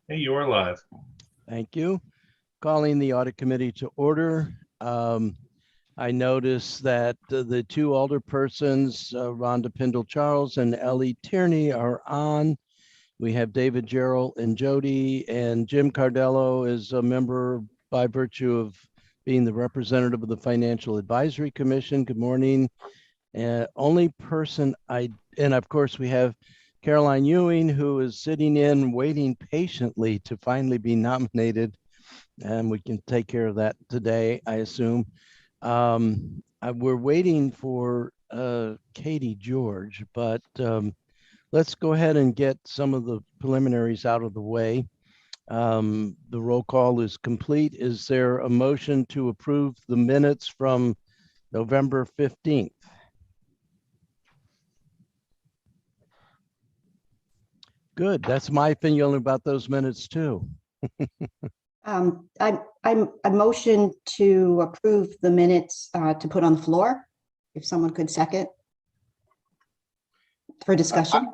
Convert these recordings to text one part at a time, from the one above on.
Hey, you're live. Thank you. Calling the Audit Committee to order. I noticed that the two alderpersons, Rhonda Pindle-Charles and Ellie Tierney, are on. We have David Gerald and Jody, and Jim Cardello is a member by virtue of being the representative of the Financial Advisory Commission. Good morning. Only person and of course we have Caroline Ewing, who is sitting in waiting patiently to finally be nominated, and we can take care of that today, I assume. We're waiting for Katie George, but let's go ahead and get some of the preliminaries out of the way. The roll call is complete. Is there a motion to approve the minutes from November 15th? Good. That's my opinion about those minutes too. I motion to approve the minutes to put on the floor. If someone could second for discussion.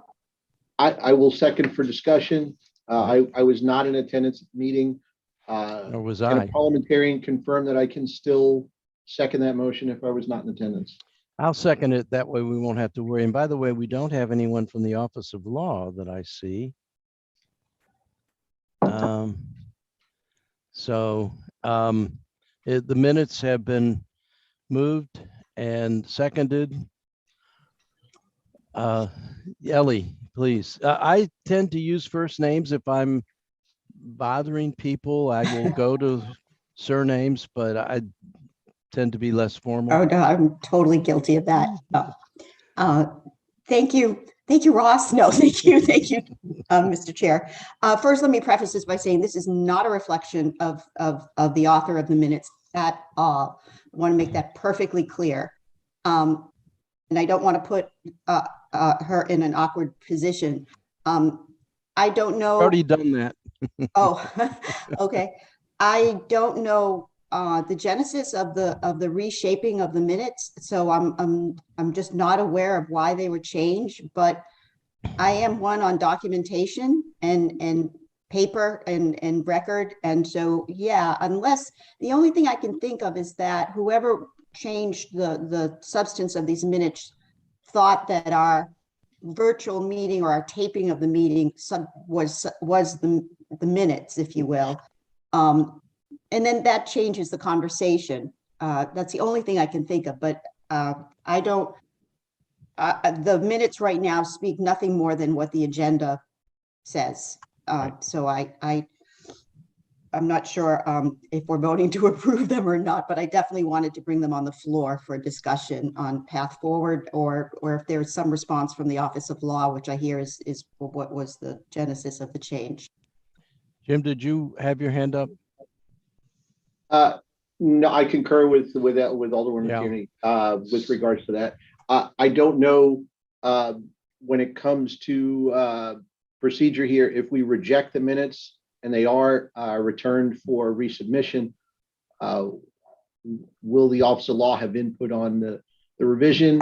I will second for discussion. I was not in attendance at the meeting. Or was Can I? a parliamentarian confirm that I can still second that motion if I was not in attendance? I'll second it. That way we won't have to worry. And by the way, we don't have anyone from the Office of Law that I see. The minutes have been moved and seconded. Ellie, please. I tend to use first names if I'm bothering people. I will go to surnames, but I tend to be less formal. Oh, no, I'm totally guilty of that. Thank you. Thank you, Ross. No, thank you. Thank you, Mr. Chair. First, let me preface this by saying this is not a reflection of the author of the minutes at all. I want to make that perfectly clear. And I don't want to put her in an awkward position. I don't know. Already done that. Oh, okay. I don't know the genesis of the reshaping of the minutes, so I'm just not aware of why they were changed. But I am one on documentation and paper and record, and so yeah. Unless the only thing I can think of is that whoever changed the substance of these minutes thought that our virtual meeting or our taping of the meeting was the minutes, if you will. And then that changes the conversation. That's the only thing I can think of, but I don't, the minutes right now speak nothing more than what the agenda says. So I'm not sure if we're voting to approve them or not, but I definitely wanted to bring them on the floor for a discussion on path forward, or if there's some response from the Office of Law, which I hear is what was the genesis of the change. Jim, did you have your hand up? No, I concur with Alderwoman Tierney with regards to that. I don't know when it comes to procedure here, if we reject the minutes and they are returned for resubmission, will the Office of Law have input on the revision?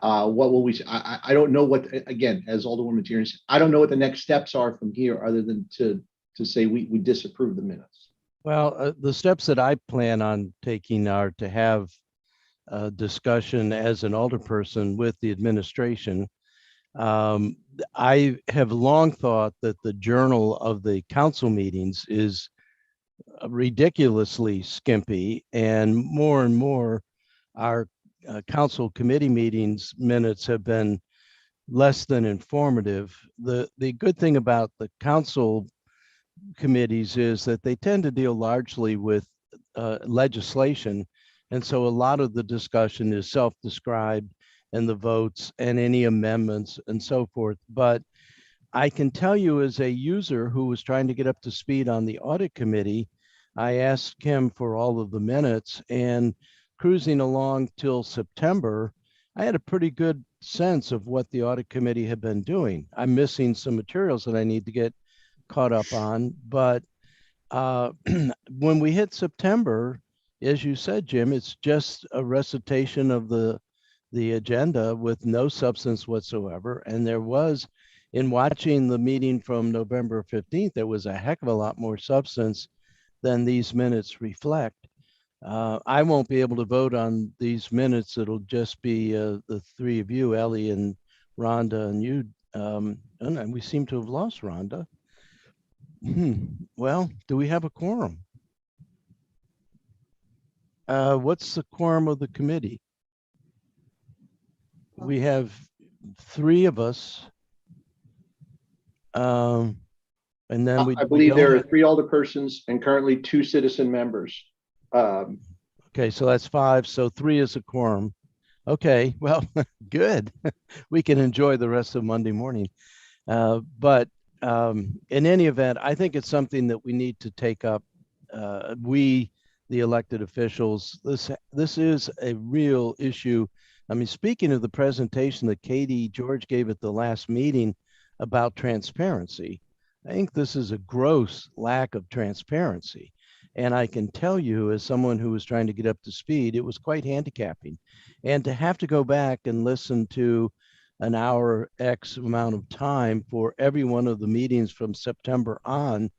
What will we? I don't know what. Again, as Alderwoman Tierney said, I don't know what the next steps are from here, other than to say we disapprove the minutes. Well, the steps that I plan on taking are to have a discussion as an alderperson with the administration. I have long thought that the journal of the council meetings is ridiculously skimpy, and more our council committee meetings minutes have been less than informative. The good thing about the council committees is that they tend to deal largely with legislation, and so a lot of the discussion is self-described, and the votes and any amendments and so forth. But I can tell you, as a user who was trying to get up to speed on the audit committee, I asked him for all of the minutes, and cruising along till September, I had a pretty good sense of what the audit committee had been doing. I'm missing some materials that I need to get caught up on, but when we hit September, as you said, Jim, it's just a recitation of the agenda with no substance whatsoever. And there was in watching the meeting from November 15th, there was a heck of a lot more substance than these minutes reflect. I won't be able to vote on these minutes. It'll just be the three of you, Ellie and Rhonda and you. And we seem to have lost Rhonda. Well, do we have a quorum? What's the quorum of the committee? We have three of us. And then I believe there are 3 alderpersons and currently 2 citizen members. Okay, so that's 5. So 3 is a quorum. Okay, well, good. We can enjoy the rest of Monday morning. But in any event, I think it's something that we need to take up. We, the elected officials, this is a real issue. I mean, speaking of the presentation that Katie George gave at the last meeting about transparency, I think this is a gross lack of transparency. And I can tell you, as someone who was trying to get up to speed, it was quite handicapping. And to have to go back and listen to an hour X amount of time for every one of the meetings from September on,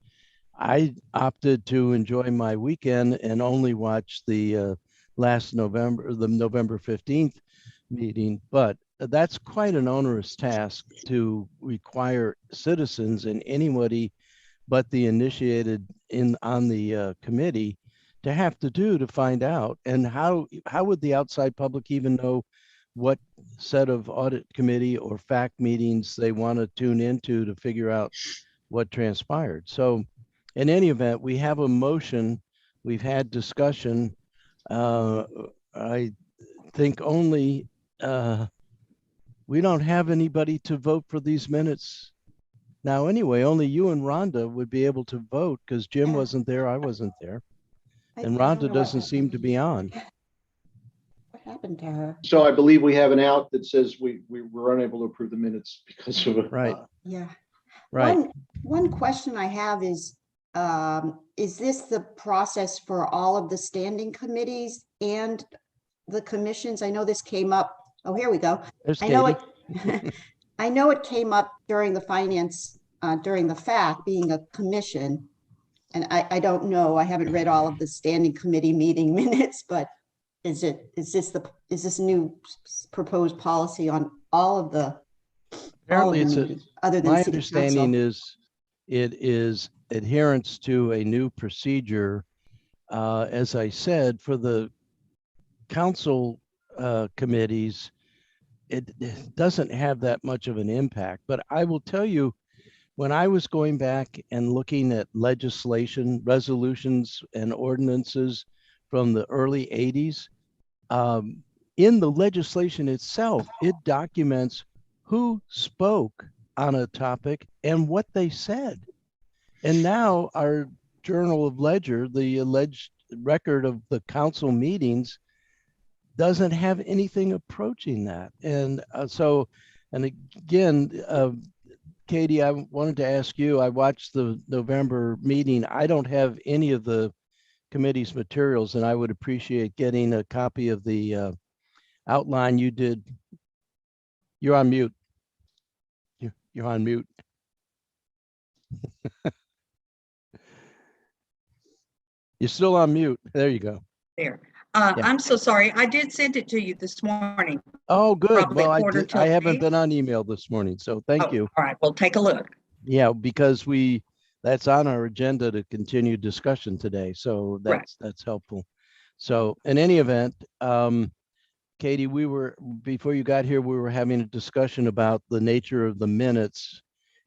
I opted to enjoy my weekend and only watch the November 15th meeting. But that's quite an onerous task to require citizens and anybody but the initiated on the committee to have to do to find out. And how would the outside public even know what set of audit committee or fact meetings they want to tune into to figure out what transpired? So in any event, we have a motion, we've had discussion. I think only we don't have anybody to vote for these minutes now anyway. Only you and Rhonda would be able to vote because Jim wasn't there, I wasn't there. And Rhonda doesn't seem to be on. What happened to her? So I believe we have an out that says we were unable to approve the minutes because of it. Right. Yeah. Right. One question I have is this the process for all of the standing committees and the commissions? I know this came up. Oh, here we go. There's I know Katie. it. I know it came up during the finance, during the FAC being a commission. And I don't know, I haven't read all of the standing committee meeting minutes, but is this new proposed policy on all of the Apparently meetings, other than my city understanding council? is it is adherence to a new procedure. As I said, for the council committees, it doesn't have that much of an impact. But I will tell you, when I was going back and looking at legislation, resolutions, and ordinances from the early 80s, in the legislation itself, it documents who spoke on a topic and what they said. And now our Journal of Ledger, the alleged record of the council meetings, doesn't have anything approaching that. And and again, Katie, I wanted to ask you, I watched the November meeting. I don't have any of the committee's materials, and I would appreciate getting a copy of the outline you did. You're on mute. You're on mute. You're still on mute. There you go. There. Yeah. I'm so sorry. I did send it to you this morning. Oh, good. Probably Well, quarter I till haven't 8. been on email this morning, so thank you. All right, well, take a look. Yeah, because that's on our agenda to continue discussion today. So that's helpful. So in any event, Katie, before you got here, we were having a discussion about the nature of the minutes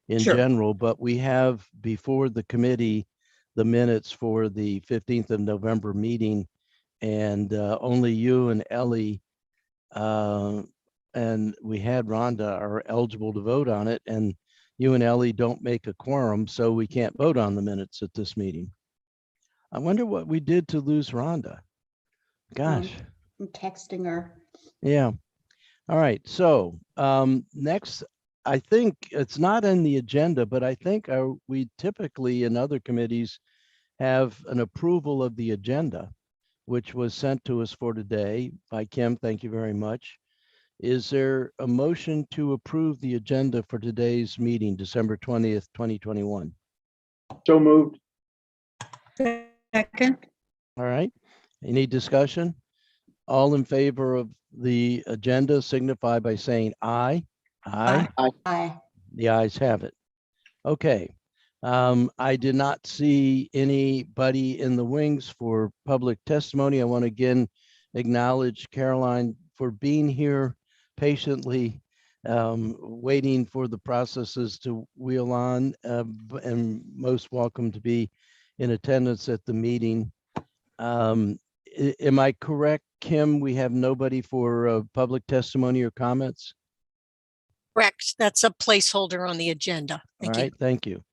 in general, but we have before the committee the minutes for the 15th of November meeting, and only you and Ellie and we had Rhonda are eligible to vote on it, and you and Ellie don't make a quorum, so we can't vote on the minutes at this meeting. I wonder what we did to lose Rhonda. Gosh. I'm texting her. Yeah. All right. So next, I think it's not in the agenda, but I think we typically in other committees have an approval of the agenda, which was sent to us for today by Kim. Thank you very much. Is there a motion to approve the agenda for today's meeting, December 20th, 2021? So moved. Second, All right. Any discussion? All in favor of the agenda signify by saying aye. Aye. Aye. The ayes have it. Okay. I did not see anybody in the wings for public testimony. I want to again acknowledge Caroline for being here patiently, waiting for the processes to wheel on, and most welcome to be in attendance at the meeting. Am I correct, Kim? We have nobody for public testimony or comments? Correct. That's a placeholder on the agenda. All Thank you. right, thank you.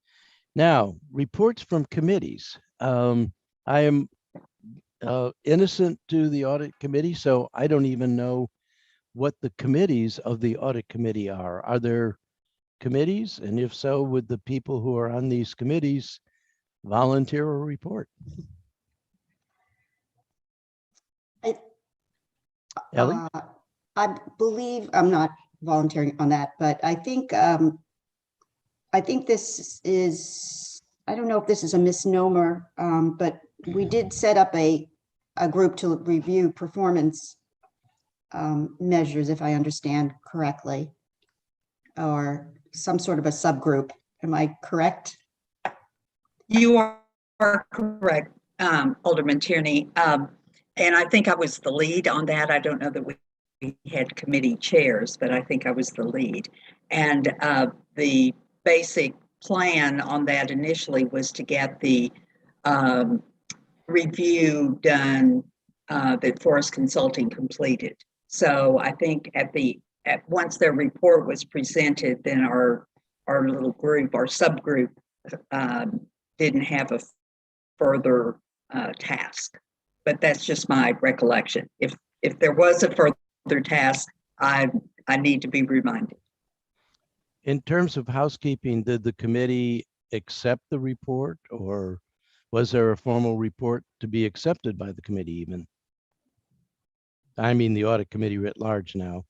Now, reports from committees. I am innocent to the audit committee, so I don't even know what the committees of the audit committee are. Are there committees? And if so, would the people who are on these committees volunteer or report? Ellie? I believe I'm not volunteering on that, but I think this is, I don't know if this is a misnomer, but we did set up a group to review performance measures, if I understand correctly, or some sort of a subgroup. Am I correct? you are correct, Alderman Tierney. And I think I was the lead on that. I don't know that we had committee chairs, but I think I was the lead. And the basic plan on that initially was to get the review done that Forest Consulting completed. So I think once their report was presented, then our little group, our subgroup, didn't have a further task. But that's just my recollection. If there was a further task, I need to be reminded. In terms of housekeeping, did the committee accept the report, or was there a formal report to be accepted by the committee even? I mean, the audit committee writ large now.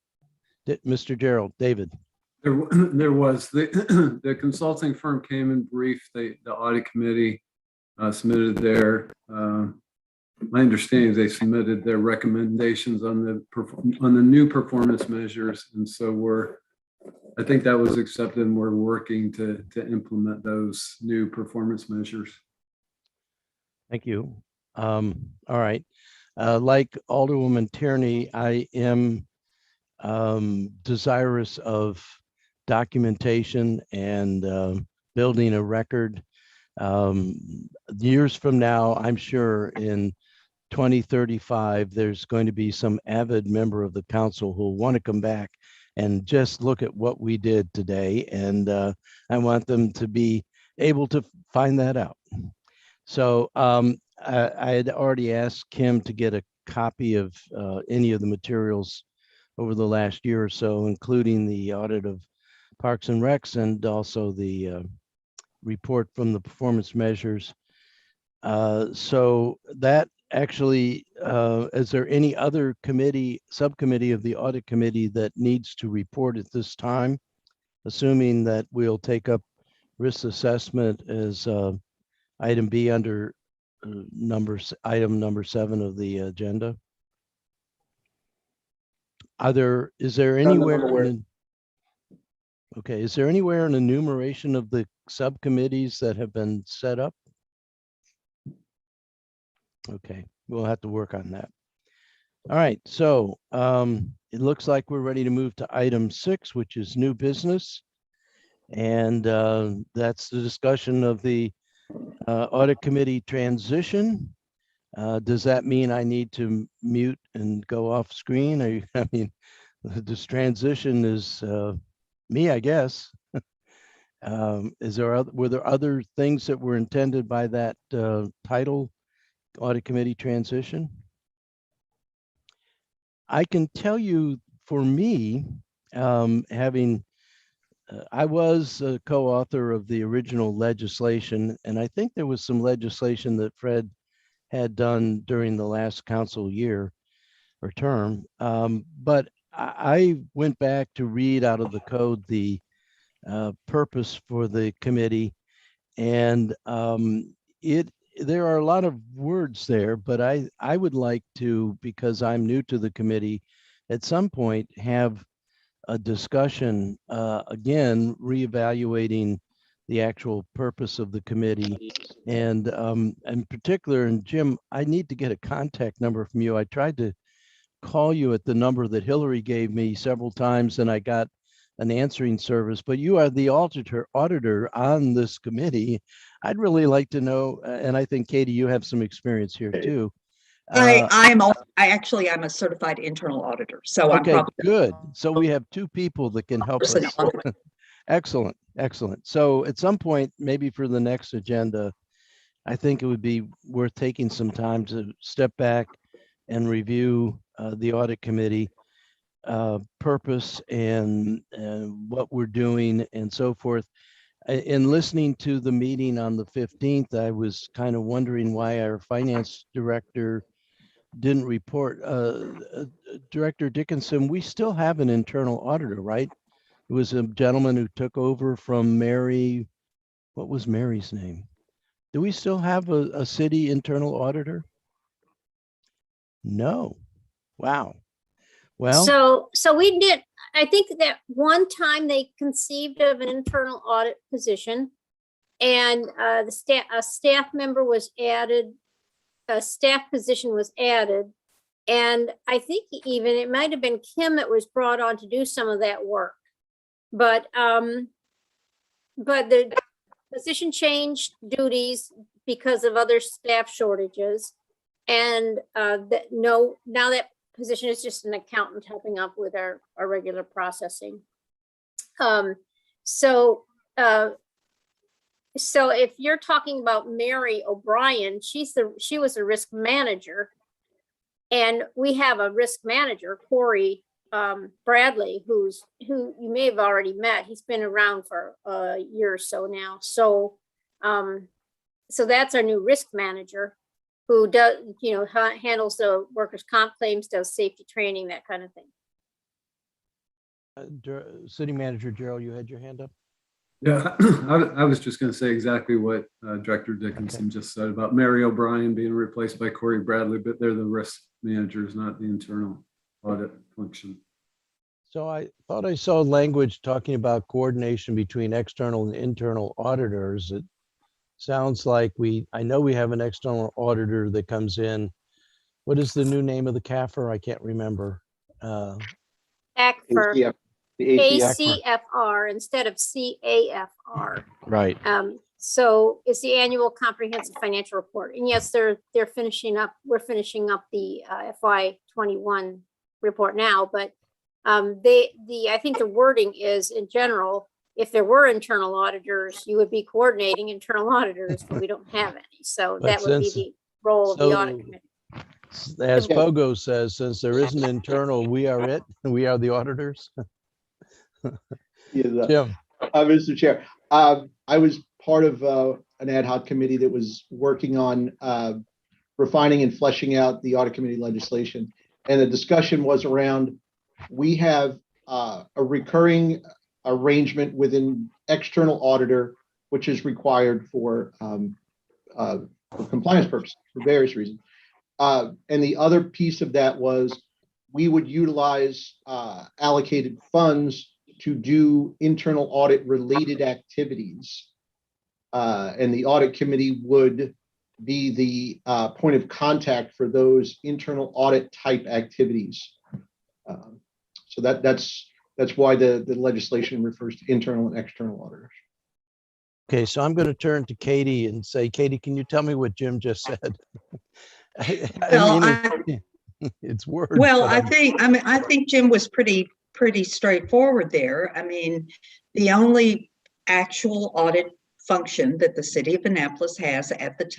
Mr. Gerald, David. There was the consulting firm came and briefed the audit committee, submitted their, my understanding is they submitted their recommendations on the new performance measures. And so I think that was accepted, and we're working to implement those new performance measures. Thank you. All right. Like Alderwoman Tierney, I am desirous of documentation and building a record. Years from now, I'm sure in 2035, there's going to be some avid member of the council who will want to come back and just look at what we did today. And I want them to be able to find that out. So I had already asked Kim to get a copy of any of the materials over the last year or so, including the audit of Parks and Recs and also the report from the performance measures. So that actually, is there any other subcommittee of the audit committee that needs to report at this time? Assuming that we'll take up risk assessment as item B under item number 7 of the agenda. Is there anywhere is there anywhere an enumeration of the subcommittees that have been set up? Okay, we'll have to work on that. All right, so it looks like we're ready to move to item 6, which is new business. And that's the discussion of the audit committee transition. Does that mean I need to mute and go off screen? I mean, this transition is me, I guess. Were there other things that were intended by that title, audit committee transition? I can tell you, for me, I was a co-author of the original legislation, and I think there was some legislation that Fred had done during the last council year or term. But I went back to read out of the code the purpose for the committee, and there are a lot of words there, but I would like to, because I'm new to the committee, at some point have a discussion again, reevaluating the actual purpose of the committee, and in particular, and Jim, I need to get a contact number from you. I tried to call you at the number that Hillary gave me several times, and I got an answering service, but you are the auditor on this committee. I'd really like to know, and I think Katie, you have some experience here too. I'm a certified internal auditor, so I'm Okay, probably good. So we have two people that can help person us. on the Excellent, excellent. So at some point, maybe for the next agenda, I think it would be worth taking some time to step back and review the audit committee purpose and what we're doing and so forth. In listening to the meeting on the 15th, I was kind of wondering why our finance director didn't report. Director Dickinson, we still have an internal auditor, right? It was a gentleman who took over from Mary. What was Mary's name? Do we still have a city internal auditor? No. Wow. Well, So we did, I think that one time they conceived of an internal audit position, and a staff member was added, a staff position was added. And I think even it might have been Kim that was brought on to do some of that work. But the position changed duties because of other staff shortages. And now that position is just an accountant helping up with our regular processing. So if you're talking about Mary O'Brien, she was a risk manager, and we have a risk manager, Corey Bradley, who you may have already met. He's been around for a year or so now. So that's our new risk manager, who does, handles the workers' comp claims, does safety training, that kind of thing. City Manager Gerald, you had your hand up? Yeah, I was just going to say exactly what Director Dickinson just said about Mary O'Brien being replaced by Corey Bradley, but they're the risk managers, not the internal audit function. So I thought I saw language talking about coordination between external and internal auditors. It sounds like I know we have an external auditor that comes in. What is the new name of the CAFR? I can't remember. ACFR, ACF, the ACF. ACFR instead of CAFR. Right. So it's the annual comprehensive financial report. And yes, they're finishing up, we're finishing up the FY21 report now, but I think the wording is, in general, if there were internal auditors, you would be coordinating internal auditors, but we don't have any. So But that would be the role of the audit committee. As Pogo says, since there is an internal, we are it, we are the auditors. Yes, Jim. Mr. Chair, I was part of an ad hoc committee that was working on refining and fleshing out the audit committee legislation. And the discussion was around, we have a recurring arrangement with an external auditor, which is required for compliance purposes for various reasons. And the other piece of that was we would utilize allocated funds to do internal audit related activities. And the audit committee would be the point of contact for those internal audit type activities. So that's why the legislation refers to internal and external auditors. Okay, so I'm going to turn to Katie and say, Katie, can you tell me what Jim just said? It's words. Well, I think Jim was pretty straightforward there. I mean, the only actual audit function that the city of Annapolis has at the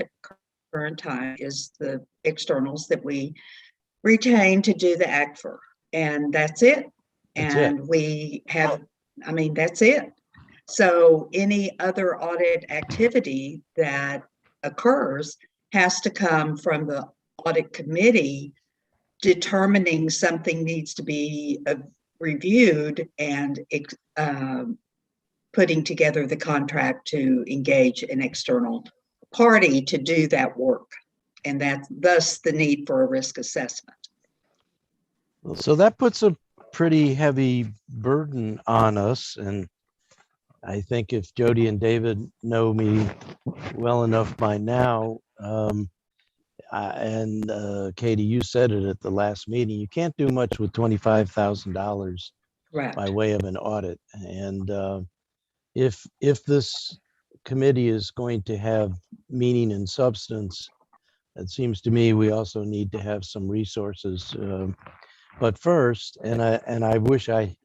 current time is the externals that we retain to do the ACFR, and that's it. And we have, I mean, that's it. So any other audit activity that occurs has to come from the audit committee determining something needs to be reviewed and putting together the contract to engage an external party to do that work. And that's thus the need for a risk assessment. So that puts a pretty heavy burden on us. And I think if Jody and David know me well enough by now, and Katie, you said it at the last meeting, you can't do much with $25,000 Right. by way of an audit. And if this committee is going to have meaning and substance, it seems to me we also need to have some resources. But first, and I wish I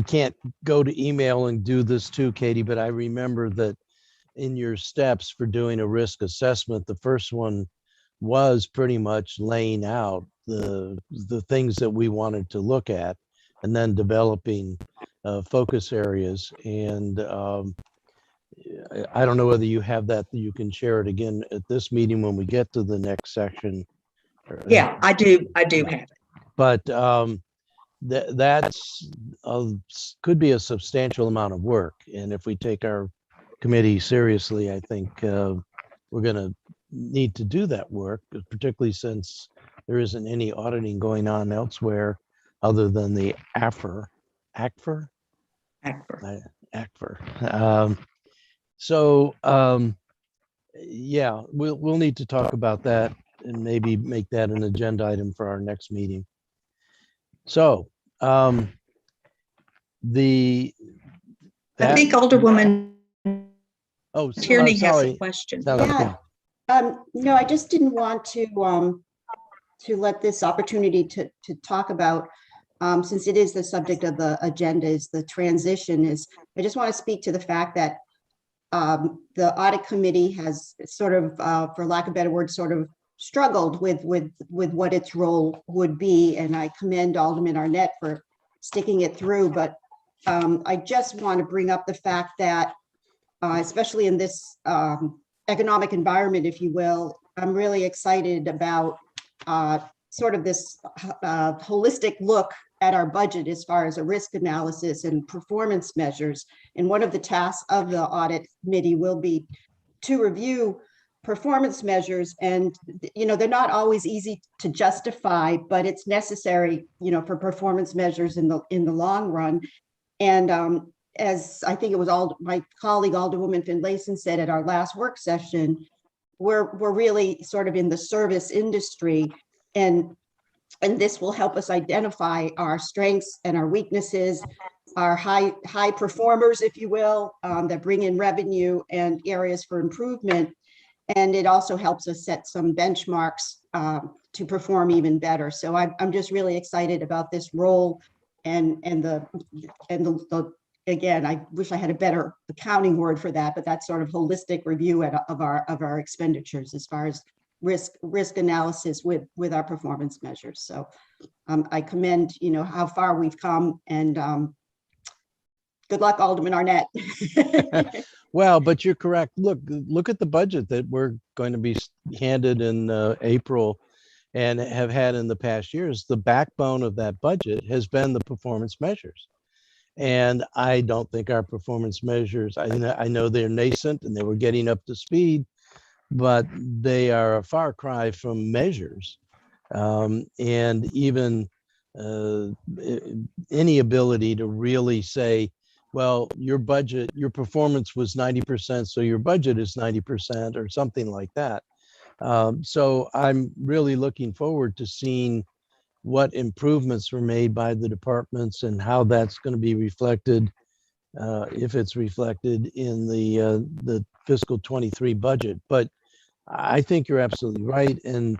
can't go to email and do this too, Katie, but I remember that in your steps for doing a risk assessment, the first one was pretty much laying out the things that we wanted to look at, and then developing focus areas. And I don't know whether you have that you can share it again at this meeting when we get to the next section. Yeah, I do have it. But that's could be a substantial amount of work. And if we take our committee seriously, I think we're going to need to do that work, particularly since there isn't any auditing going on elsewhere other than the ACFR. Yeah, we'll need to talk about that and maybe make that an agenda item for our next meeting. So I think Alderwoman Tierney has a question. Yeah. No, I just didn't want to let this opportunity to talk about, since it is the subject of the agenda, is the transition. I just want to speak to the fact that the audit committee has sort of, for lack of a better word, sort of struggled with what its role would be, and I commend Alderman Arnett for sticking it through. But I just want to bring up the fact that, especially in this economic environment, if you will, I'm really excited about sort of this holistic look at our budget as far as a risk analysis and performance measures. And one of the tasks of the audit committee will be to review performance measures. And, they're not always easy to justify, but it's necessary, for performance measures in the long run. And as I think it was my colleague Alderwoman Finlayson said at our last work session, we're really sort of in the service industry, and this will help us identify our strengths and our weaknesses, our high performers, if you will, that bring in revenue, and areas for improvement. And it also helps us set some benchmarks to perform even better. So I'm just really excited about this role, and the again, I wish I had a better accounting word for that, but that sort of holistic review of our expenditures as far as risk analysis with our performance measures. So I commend how far we've come, and good luck, Alderman Arnett. Well, but you're correct. Look at the budget that we're going to be handed in April and have had in the past years. The backbone of that budget has been the performance measures. And I don't think our performance measures, I know they're nascent and they were getting up to speed, but they are a far cry from measures. And even any ability to really say, well, your performance was 90%, so your budget is 90% or something like that. So I'm really looking forward to seeing what improvements were made by the departments and how that's going to be reflected, if it's reflected in the fiscal 23 budget. But I think you're absolutely right. And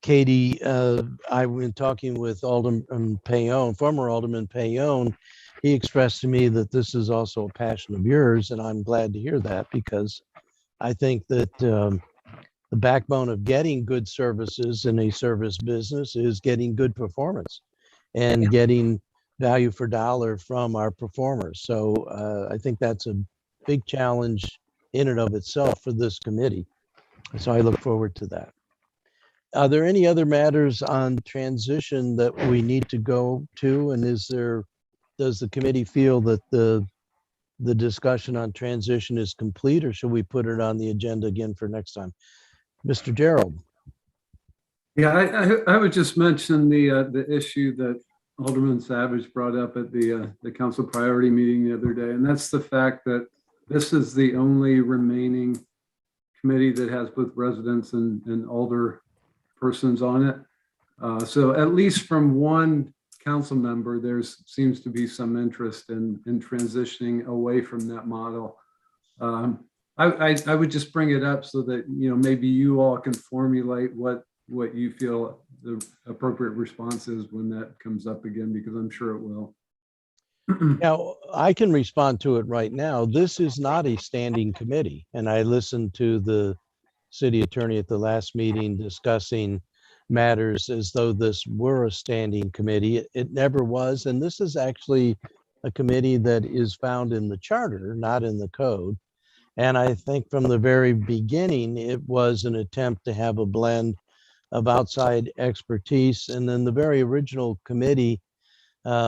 Katie, I've been talking with Alderman Payone, former Alderman Payone. He expressed to me that this is also a passion of yours, and I'm glad to hear that, because I think that the backbone of getting good services in a service business is getting good performance and getting value for dollar from our performers. So I think that's a big challenge in and of itself for this committee. So I look forward to that. Are there any other matters on transition that we need to go to? And does the committee feel that the discussion on transition is complete, or should we put it on the agenda again for next time? Mr. Gerald? Yeah, I would just mention the issue that Alderman Savage brought up at the council priority meeting the other day, and that's the fact that this is the only remaining committee that has both residents and alder persons on it. So at least from one council member, there seems to be some interest in transitioning away from that model. I would just bring it up so that, you know, maybe you all can formulate what you feel the appropriate response is when that comes up again, because I'm sure it will. Now, I can respond to it right now. This is not a standing committee, and I listened to the city attorney at the last meeting discussing matters as though this were a standing committee. It never was, and this is actually a committee that is found in the charter, not in the code. And I think from the very beginning, it was an attempt to have a blend of outside expertise. And then the very original committee,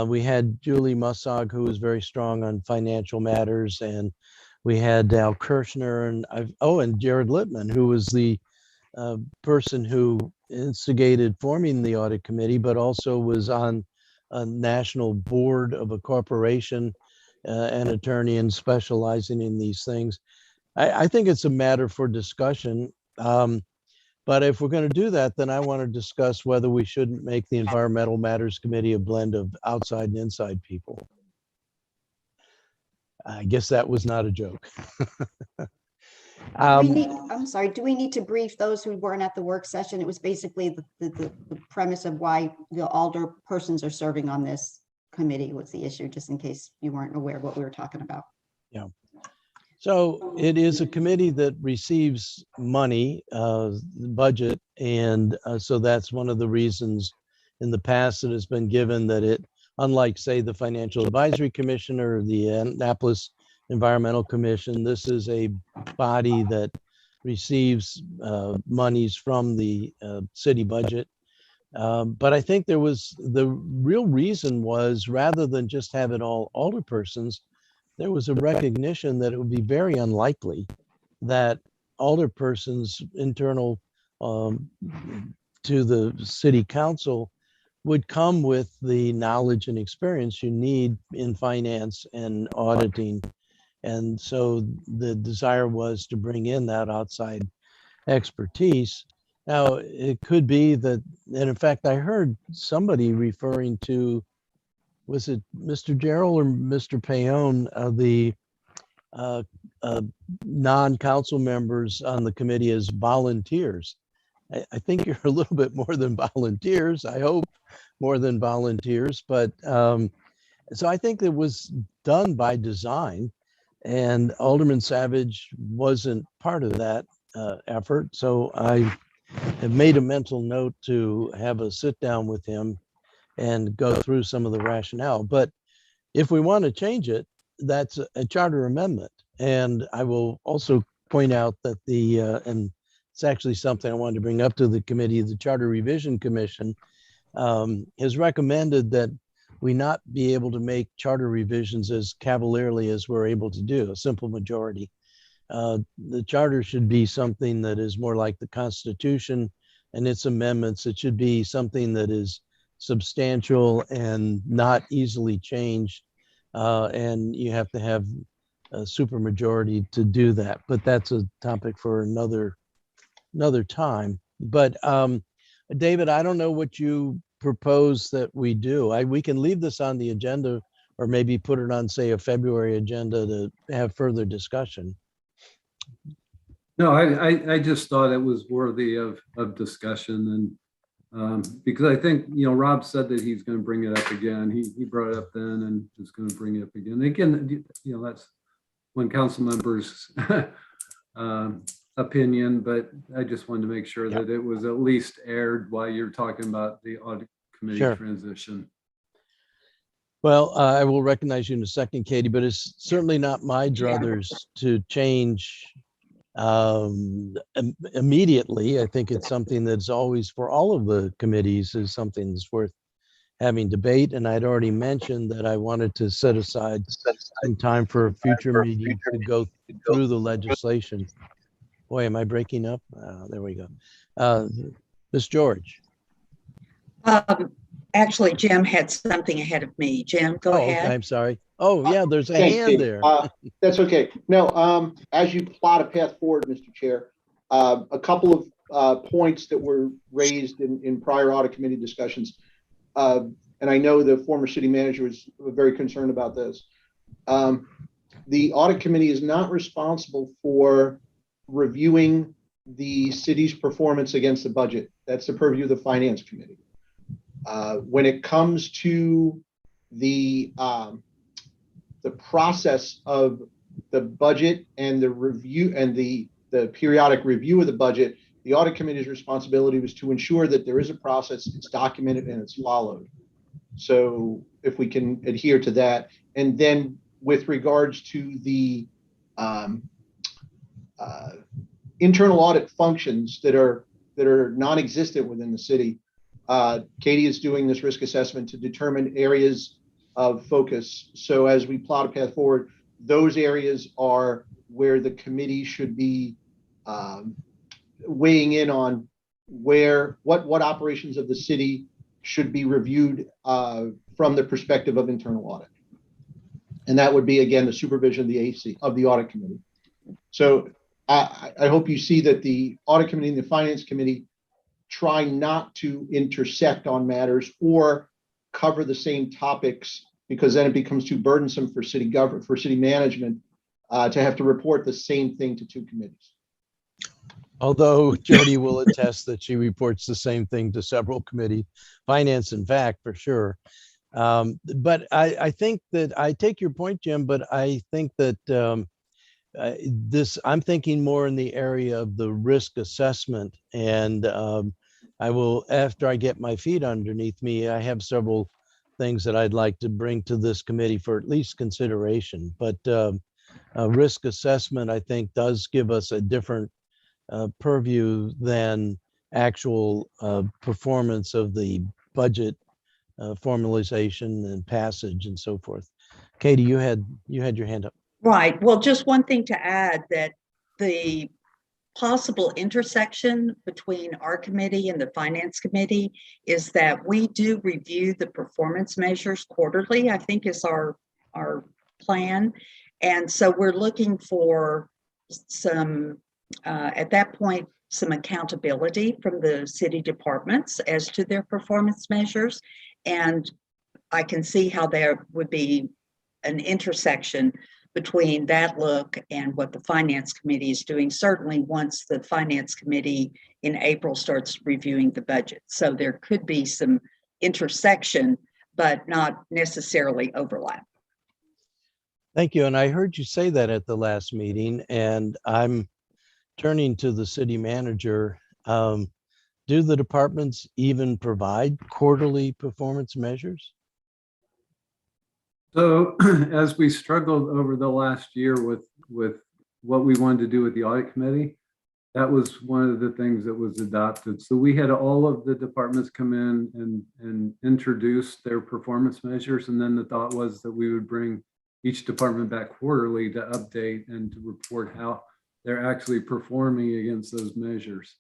we had Julie Mussog, who was very strong on financial matters, and we had Al Kirshner and Jared Lippman, who was the person who instigated forming the audit committee, but also was on a national board of a corporation, an attorney and specializing in these things. I think it's a matter for discussion. But if we're going to do that, then I want to discuss whether we shouldn't make the Environmental Matters Committee a blend of outside and inside people. I guess that was not a joke. I'm sorry, do we need to brief those who weren't at the work session? It was basically the premise of why the alder persons are serving on this committee was the issue, just in case you weren't aware of what we were talking about. Yeah. So it is a committee that receives money, budget, and so that's one of the reasons in the past it has been given that it, unlike, say, the Financial Advisory Commission or the Annapolis Environmental Commission, this is a body that receives monies from the city budget. But I think the real reason was, rather than just have it all alderpersons, there was a recognition that it would be very unlikely that alderpersons internal to the city council would come with the knowledge and experience you need in finance and auditing. And so the desire was to bring in that outside expertise. Now, it could be that, and in fact, I heard somebody referring to, was it Mr. Gerald or Mr. Payon, the non-council members on the committee as volunteers. I think you're a little bit more than volunteers. I hope more than volunteers, but so I think it was done by design, and Alderman Savage wasn't part of that effort. So I have made a mental note to have a sit down with him and go through some of the rationale. But if we want to change it, that's a charter amendment. And I will also point out that and it's actually something I wanted to bring up to the committee, the Charter Revision Commission has recommended that we not be able to make charter revisions as cavalierly as we're able to do, a simple majority. The charter should be something that is more like the Constitution and its amendments. It should be something that is substantial and not easily changed. And you have to have a supermajority to do that. But that's a topic for another time. But David, I don't know what you propose that we do. We can leave this on the agenda, or maybe put it on, say, a February agenda to have further discussion. No, I just thought it was worthy of discussion, and because I think, Rob said that he's going to bring it up again. He brought it up then and is going to bring it up again. Again, that's when council members opinion, but I just wanted to make sure that it was at least aired while you're talking about the audit committee transition. Well, I will recognize you in a second, Katie, but it's certainly not my druthers to change immediately. I think it's something that's always for all of the committees is something that's worth having debate. And I'd already mentioned that I wanted to set aside some time for a future meeting to go through the legislation. Boy, am I breaking up? There we go. Ms. George. Actually, Jim had something ahead of me. Jim, go Okay, ahead. I'm sorry. Oh, yeah, there's a Thanks, hand Dave. there. That's okay. No, as you plot a path forward, Mr. Chair, a couple of points that were raised in prior audit committee discussions. And I know the former city manager was very concerned about this. The audit committee is not responsible for reviewing the city's performance against the budget. That's the purview of the finance committee. When it comes to the process of the budget and the review and the periodic review of the budget, the audit committee's responsibility was to ensure that there is a process, it's documented and it's followed. So if we can adhere to that, and then with regards to the internal audit functions that are non-existent within the city, Katie is doing this risk assessment to determine areas of focus. So as we plot a path forward, those areas are where the committee should be weighing in on what operations of the city should be reviewed from the perspective of internal audit. And that would be, again, the supervision of the AC of the audit committee. So I hope you see that the audit committee and the finance committee try not to intersect on matters or cover the same topics, because then it becomes too burdensome for city government, for city management to have to report the same thing to two committees. Although Jody will attest that she reports the same thing to several committees, finance, in fact, for sure. But I think that I take your point, Jim, but I think that I'm thinking more in the area of the risk assessment. And I will, after I get my feet underneath me, I have several things that I'd like to bring to this committee for at least consideration. But risk assessment, I think, does give us a different purview than actual performance of the budget formalization and passage and so forth. Katie, you had your hand up. Right. Well, just one thing to add, that the possible intersection between our committee and the finance committee is that we do review the performance measures quarterly, I think is our plan. And so we're looking for some, at that point, some accountability from the city departments as to their performance measures. And I can see how there would be an intersection between that look and what the finance committee is doing, certainly once the finance committee in April starts reviewing the budget. So there could be some intersection, but not necessarily overlap. Thank you. And I heard you say that at the last meeting, and I'm turning to the city manager. Do the departments even provide quarterly performance measures? So as we struggled over the last year with what we wanted to do with the audit committee, that was one of the things that was adopted. So we had all of the departments come in and introduce their performance measures. And then the thought was that we would bring each department back quarterly to update and to report how they're actually performing against those measures.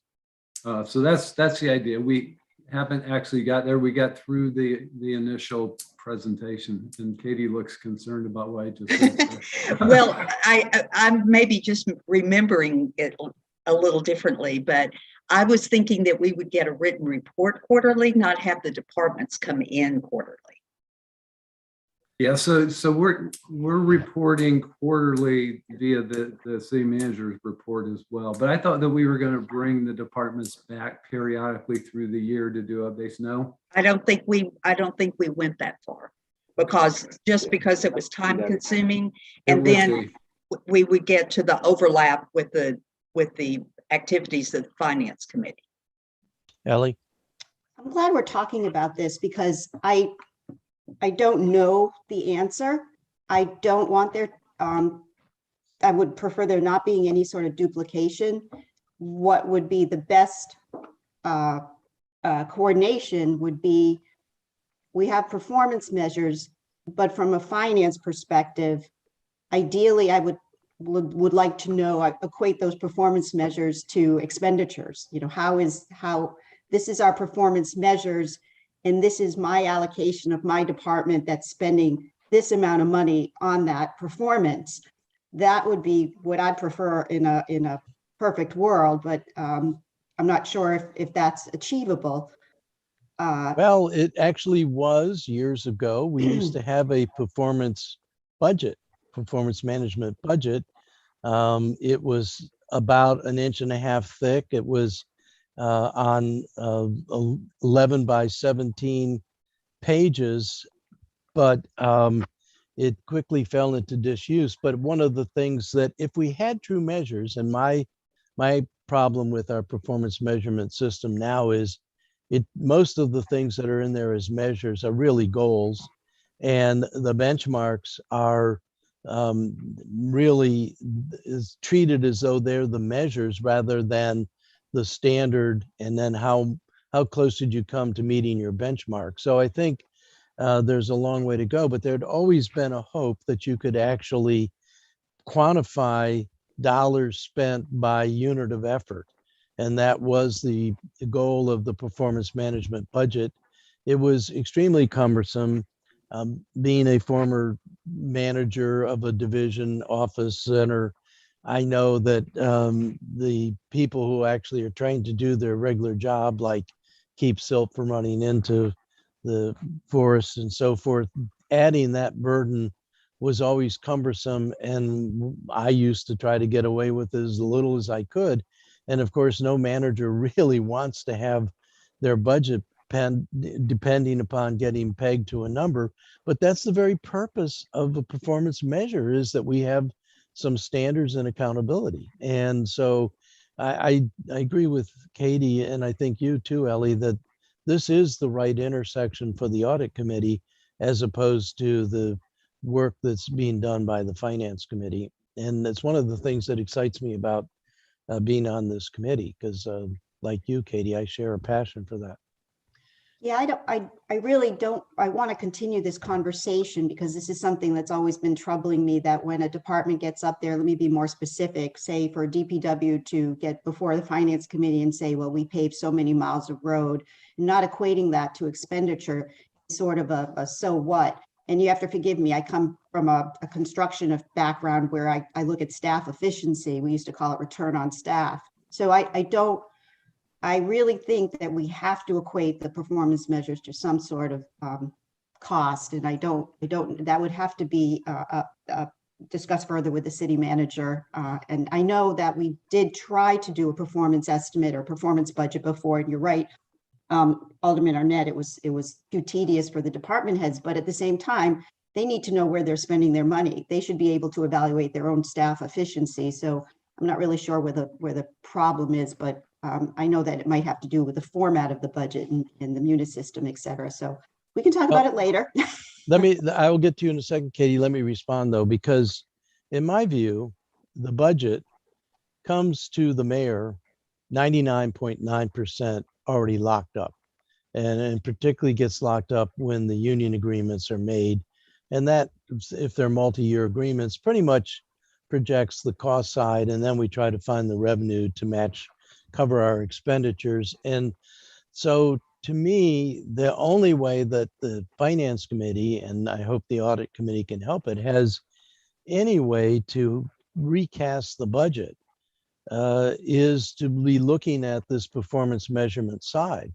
So that's the idea. We haven't actually got there. We got through the initial presentation, and Katie looks concerned about what I just said. Well, I'm maybe just remembering it a little differently, but I was thinking that we would get a written report quarterly, not have the departments come in quarterly. Yeah, so we're reporting quarterly via the city manager's report as well. But I thought that we were going to bring the departments back periodically through the year to do updates. No, I don't think we went that far, because it was time consuming, and then we would get to the overlap with the activities of the finance committee. Ellie? I'm glad we're talking about this, because I don't know the answer. I don't want there I would prefer there not being any sort of duplication. What would be the best coordination would be, we have performance measures, but from a finance perspective, ideally, I would like to know, equate those performance measures to expenditures. You know, how this is our performance measures, and this is my allocation of my department that's spending this amount of money on that performance. That would be what I'd prefer in a perfect world, but I'm not sure if that's achievable. Well, it actually was years ago. We used to have a performance management budget. It was about 1.5 inches thick. It was on 11 by 17 pages, but it quickly fell into disuse. But one of the things that, if we had true measures, and my problem with our performance measurement system now is most of the things that are in there as measures are really goals, and the benchmarks are really is treated as though they're the measures rather than the standard, and then how close did you come to meeting your benchmark. So I think there's a long way to go, but there'd always been a hope that you could actually quantify dollars spent by unit of effort. And that was the goal of the performance management budget. It was extremely cumbersome. Being a former manager of a division office center, I know that the people who actually are trying to do their regular job, like keep silt from running into the forest and so forth, adding that burden was always cumbersome. And I used to try to get away with as little as I could. And of course, no manager really wants to have their budget depending upon getting pegged to a number. But that's the very purpose of a performance measure, is that we have some standards and accountability. And so I agree with Katie, and I think you too, Ellie, that this is the right intersection for the audit committee, as opposed to the work that's being done by the finance committee. And it's one of the things that excites me about being on this committee, because like you, Katie, I share a passion for that. Yeah, I really don't, I want to continue this conversation, because this is something that's always been troubling me, that when a department gets up there, let me be more specific, say for DPW to get before the finance committee and say, well, we paved so many miles of road, and not equating that to expenditure, sort of a so what. And you have to forgive me, I come from a construction of background where I look at staff efficiency. We used to call it return on staff. So I really think that we have to equate the performance measures to some sort of cost. And I don't, that would have to be discussed further with the city manager. And I know that we did try to do a performance estimate or performance budget before, and you're right, Alderman Arnett, it was too tedious for the department heads, but at the same time, they need to know where they're spending their money. They should be able to evaluate their own staff efficiency. So I'm not really sure where the problem is, but I know that it might have to do with the format of the budget and the munis system, et cetera. So we can talk about it later. I will get to you in a second, Katie. Let me respond though, because in my view, the budget comes to the mayor 99.9% already locked up, and particularly gets locked up when the union agreements are made. And that, if they're multi-year agreements, pretty much projects the cost side, and then we try to find the revenue to cover our expenditures. And so to me, the only way that the finance committee, and I hope the audit committee can help it, has any way to recast the budget is to be looking at this performance measurement side.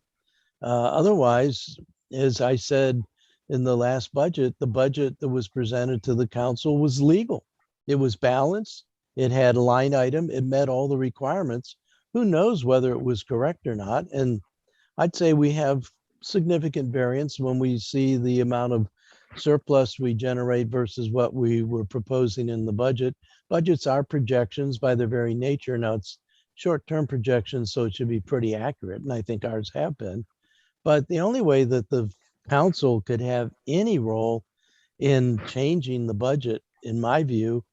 Otherwise, as I said in the last budget, the budget that was presented to the council was legal. It was balanced. It had a line item. It met all the requirements. Who knows whether it was correct or not? And I'd say we have significant variance when we see the amount of surplus we generate versus what we were proposing in the budget. Budgets are projections by their very nature. Now it's short-term projections, so it should be pretty accurate, and I think ours have been. But the only way that the council could have any role in changing the budget, in my view,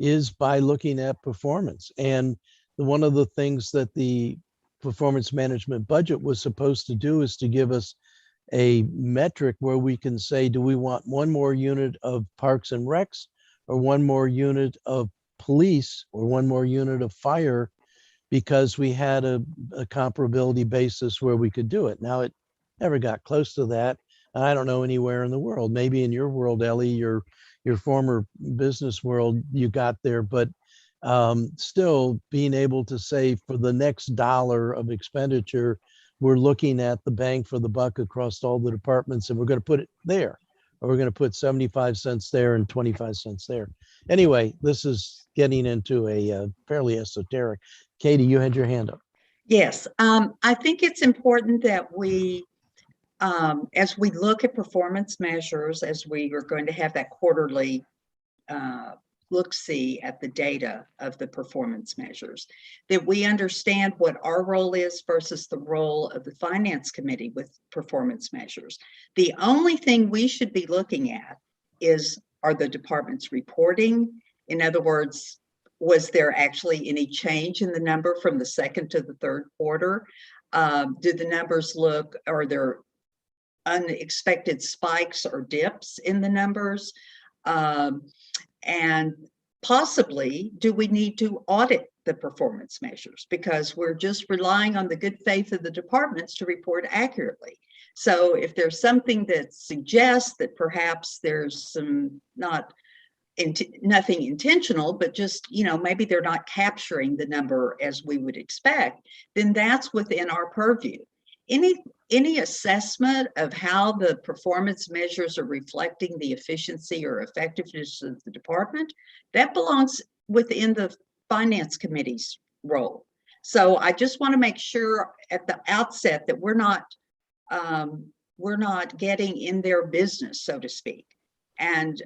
is by looking at performance. And one of the things that the performance management budget was supposed to do is to give us a metric where we can say, do we want one more unit of parks and recs, or one more unit of police, or one more unit of fire, because we had a comparability basis where we could do it. Now, it never got close to that. I don't know anywhere in the world. Maybe in your world, Ellie, your former business world, you got there, but still being able to say for the next dollar of expenditure, we're looking at the bang for the buck across all the departments, and we're going to put it there, or we're going to put 75 cents there and 25 cents there. Anyway, this is getting into a fairly esoteric. Katie, you had your hand up. Yes, I think it's important that we, as we look at performance measures, as we are going to have that quarterly look-see at the data of the performance measures, that we understand what our role is versus the role of the Finance Committee with performance measures. The only thing we should be looking at are the departments reporting? In other words, was there actually any change in the number from the second to the third quarter? Do the numbers look, are there unexpected spikes or dips in the numbers? And possibly, do we need to audit the performance measures? Because we're just relying on the good faith of the departments to report accurately. So if there's something that suggests that perhaps there's some nothing intentional, but just, maybe they're not capturing the number as we would expect, then that's within our purview. Any assessment of how the performance measures are reflecting the efficiency or effectiveness of the department, that belongs within the Finance Committee's role. So I just want to make sure at the outset that we're not getting in their business, so to speak. And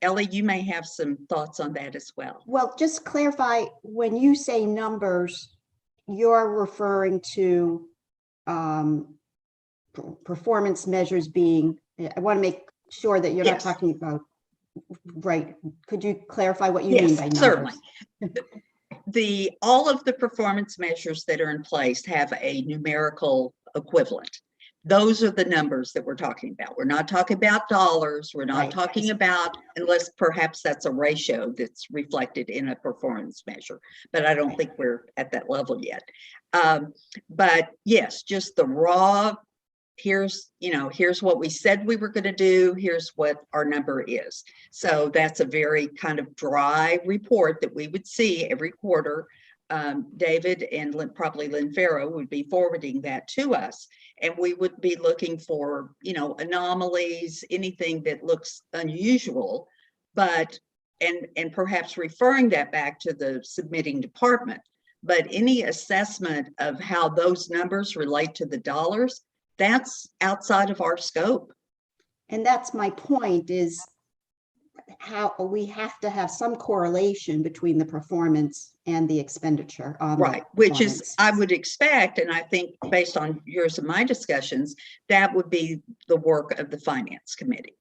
Ellie, you may have some thoughts on that as well. Well, just clarify, when you say numbers, you're referring to performance measures being, I want to make sure that you're not talking about, right? Could you clarify what you mean by numbers? Certainly. All of the performance measures that are in place have a numerical equivalent. Those are the numbers that we're talking about. We're not talking about dollars. We're not talking about, unless perhaps that's a ratio that's reflected in a performance measure, but I don't think we're at that level yet. But yes, just the raw, here's what we said we were going to do. Here's what our number is. So that's a very kind of dry report that we would see every quarter. David and probably Lynn Farrow would be forwarding that to us, and we would be looking for, anomalies, anything that looks unusual, but and perhaps referring that back to the submitting department. But any assessment of how those numbers relate to the dollars, that's outside of our scope. And that's my point, is how we have to have some correlation between the performance and the expenditure on which is, I would expect, and I think based on yours and my discussions, that would be the work of the Finance Committee.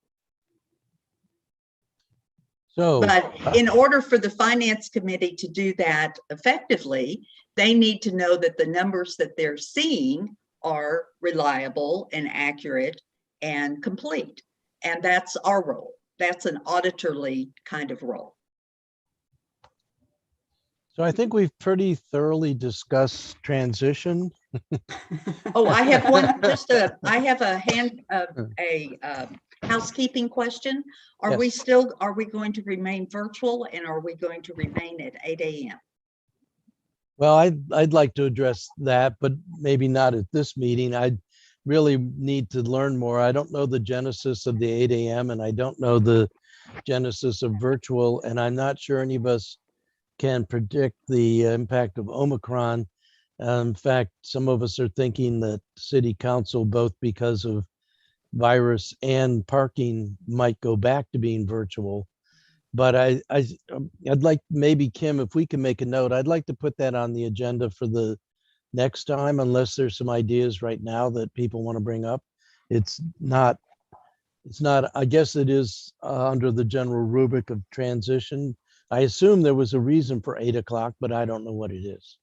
So, but in order for the Finance Committee to do that effectively, they need to know that the numbers that they're seeing are reliable and accurate and complete. And that's our role. That's an auditorly kind of role. So I think we've pretty thoroughly discussed transition. Oh, I have one, I have a housekeeping question. Are we going to remain virtual, and are we going to remain at 8 a.m.? Well, I'd like to address that, but maybe not at this meeting. I really need to learn more. I don't know the genesis of the 8 a.m. and I don't know the genesis of virtual, and I'm not sure any of us can predict the impact of Omicron. In fact, some of us are thinking that city council, both because of virus and parking, might go back to being virtual. But I'd like, maybe Kim, if we can make a note, I'd like to put that on the agenda for the next time, unless there's some ideas right now that people want to bring up. It's not, I guess it is under the general rubric of transition, I assume there was a reason for 8 o'clock, but I don't know what it is.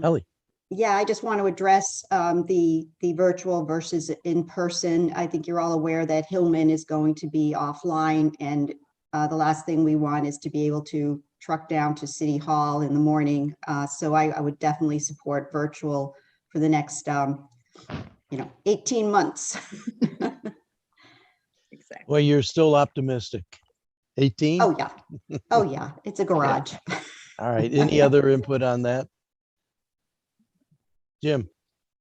Ellie, Yeah, I just want to address the virtual versus in person. I think you're all aware that Hillman is going to be offline, and the last thing we want is to be able to truck down to City Hall in the morning. So I would definitely support virtual for the next 18 months. Exactly. well, you're still optimistic. 18? Oh, yeah. Oh, yeah. It's a garage. All right. Any other input on that? Jim?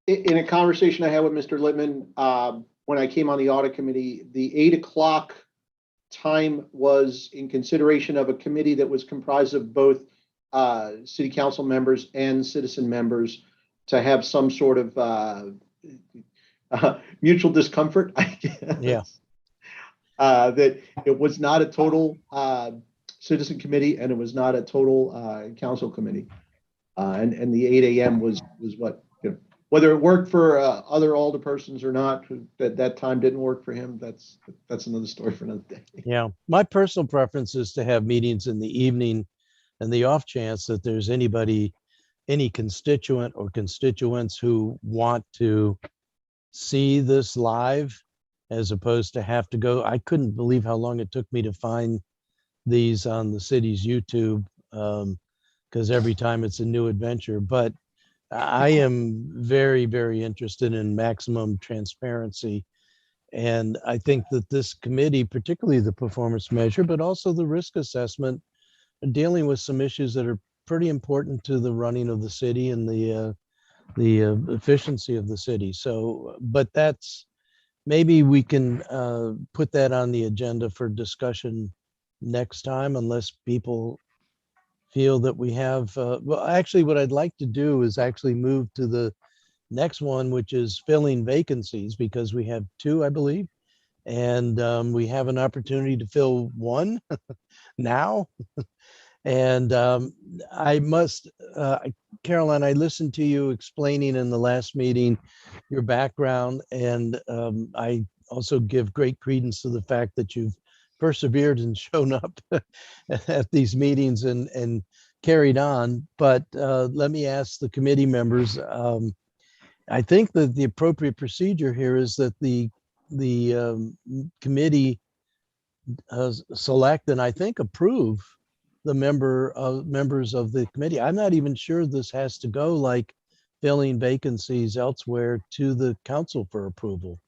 In a conversation I had with Mr. Littman, when I came on the audit committee, the 8 o'clock time was in consideration of a committee that was comprised of both city council members and citizen members to have some sort of mutual discomfort, I guess. Yeah. That it was not a total citizen committee and it was not a total council committee. And the 8 a.m. was what, whether it worked for other alderpersons or not, that time didn't work for him. That's another story for another day. Yeah. My personal preference is to have meetings in the evening, and the off chance that there's any constituent or constituents who want to see this live as opposed to have to go. I couldn't believe how long it took me to find these on the city's YouTube, because every time it's a new adventure. But I am very, very interested in maximum transparency. And I think that this committee, particularly the performance measure, but also the risk assessment, are dealing with some issues that are pretty important to the running of the city and the efficiency of the city. So, but that's, maybe we can put that on the agenda for discussion next time, unless people feel that we have, well, actually what I'd like to do is actually move to the next one, which is filling vacancies, because we have 2, I believe, and we have an opportunity to fill 1 now. And I must, Caroline, I listened to you explaining in the last meeting your background, and I also give great credence to the fact that you've persevered and shown up at these meetings and carried on. But let me ask the committee members. I think that the appropriate procedure here is that the committee select and I think approve the members of the committee. I'm not even sure this has to go like filling vacancies elsewhere to the council for approval.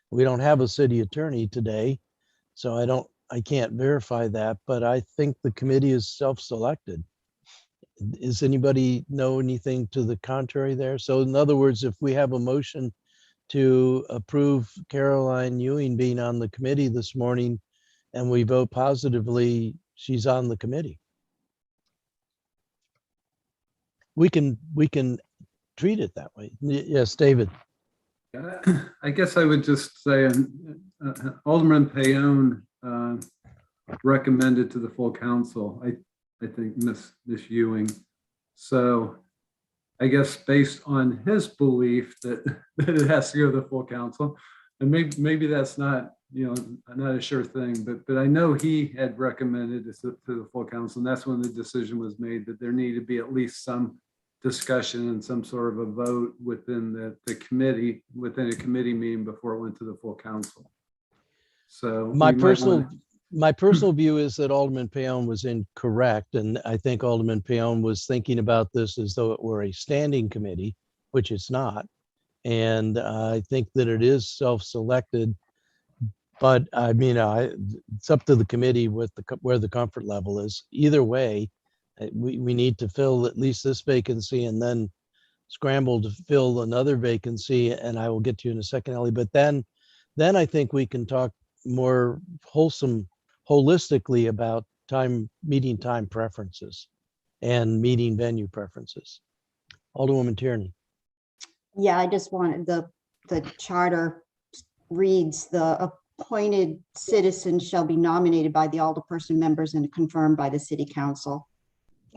We don't have a city attorney today, so I can't verify that, but I think the committee is self-selected. Does anybody know anything to the contrary there? So in other words, if we have a motion to approve Caroline Ewing being on the committee this morning and we vote positively, she's on the committee. We can treat it that way. Yes, David. I guess I would just say Alderman Payone recommended to the full council, I think Miss Ewing. So I guess based on his belief that it has to go to the full council, and maybe that's not, not a sure thing, but I know he had recommended this to the full council, and that's when the decision was made that there needed to be at least some discussion and some sort of a vote within the committee, within a committee meeting before it went to the full council. So my personal view is that Alderman Payone was incorrect, and I think Alderman Payone was thinking about this as though it were a standing committee, which it's not. And I think that it is self-selected, but I mean, it's up to the committee with where the comfort level is. Either way, we need to fill at least this vacancy and then scramble to fill another vacancy. And I will get to you in a second, Ellie. But then I think we can talk more holistically about meeting time preferences and meeting venue preferences. Alderwoman Tierney. Yeah, I just wanted the charter reads, the appointed citizens shall be nominated by the alderperson members and confirmed by the city council.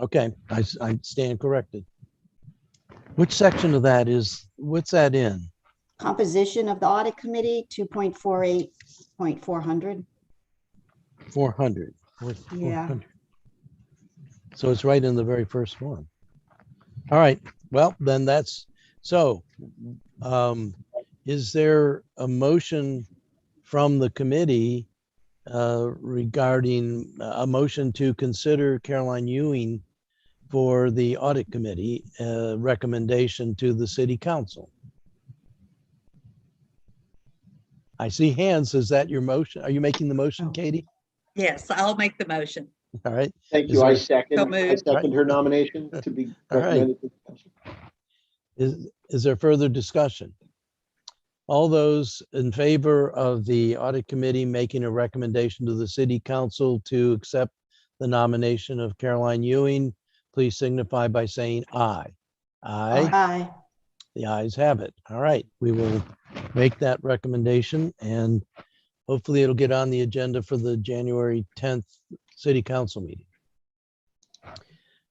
Okay, I stand corrected. Which section of that what's that in? Composition of the audit committee, 2.48.400. 400. Yeah. 400. So it's right in the very first one. All right, well, then that's, so is there a motion from the committee regarding a motion to consider Caroline Ewing for the audit committee recommendation to the city council? I see hands. Is that your motion? Are you making the motion, Oh. Katie? Yes, I'll make the motion. All right. Thank Is you. I there- second, So I moved. second her nomination to be All right. recommended. to the council. Is there further discussion? All those in favor of the audit committee making a recommendation to the city council to accept the nomination of Caroline Ewing, please signify by saying aye. Aye. Aye. The ayes have it. All right, we will make that recommendation and hopefully it'll get on the agenda for the January 10th city council meeting.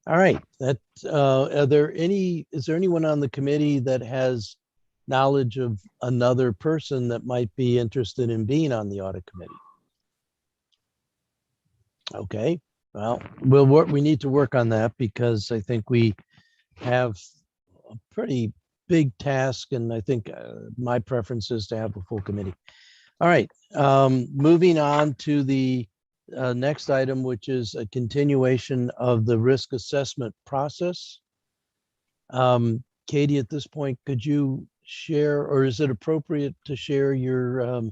All right, that, is there anyone on the committee that has knowledge of another person that might be interested in being on the audit committee? Okay, well, we need to work on that because I think we have a pretty big task and I think my preference is to have a full committee. All right, moving on to the next item, which is a continuation of the risk assessment process. Katie, at this point, could you share, or is it appropriate to share your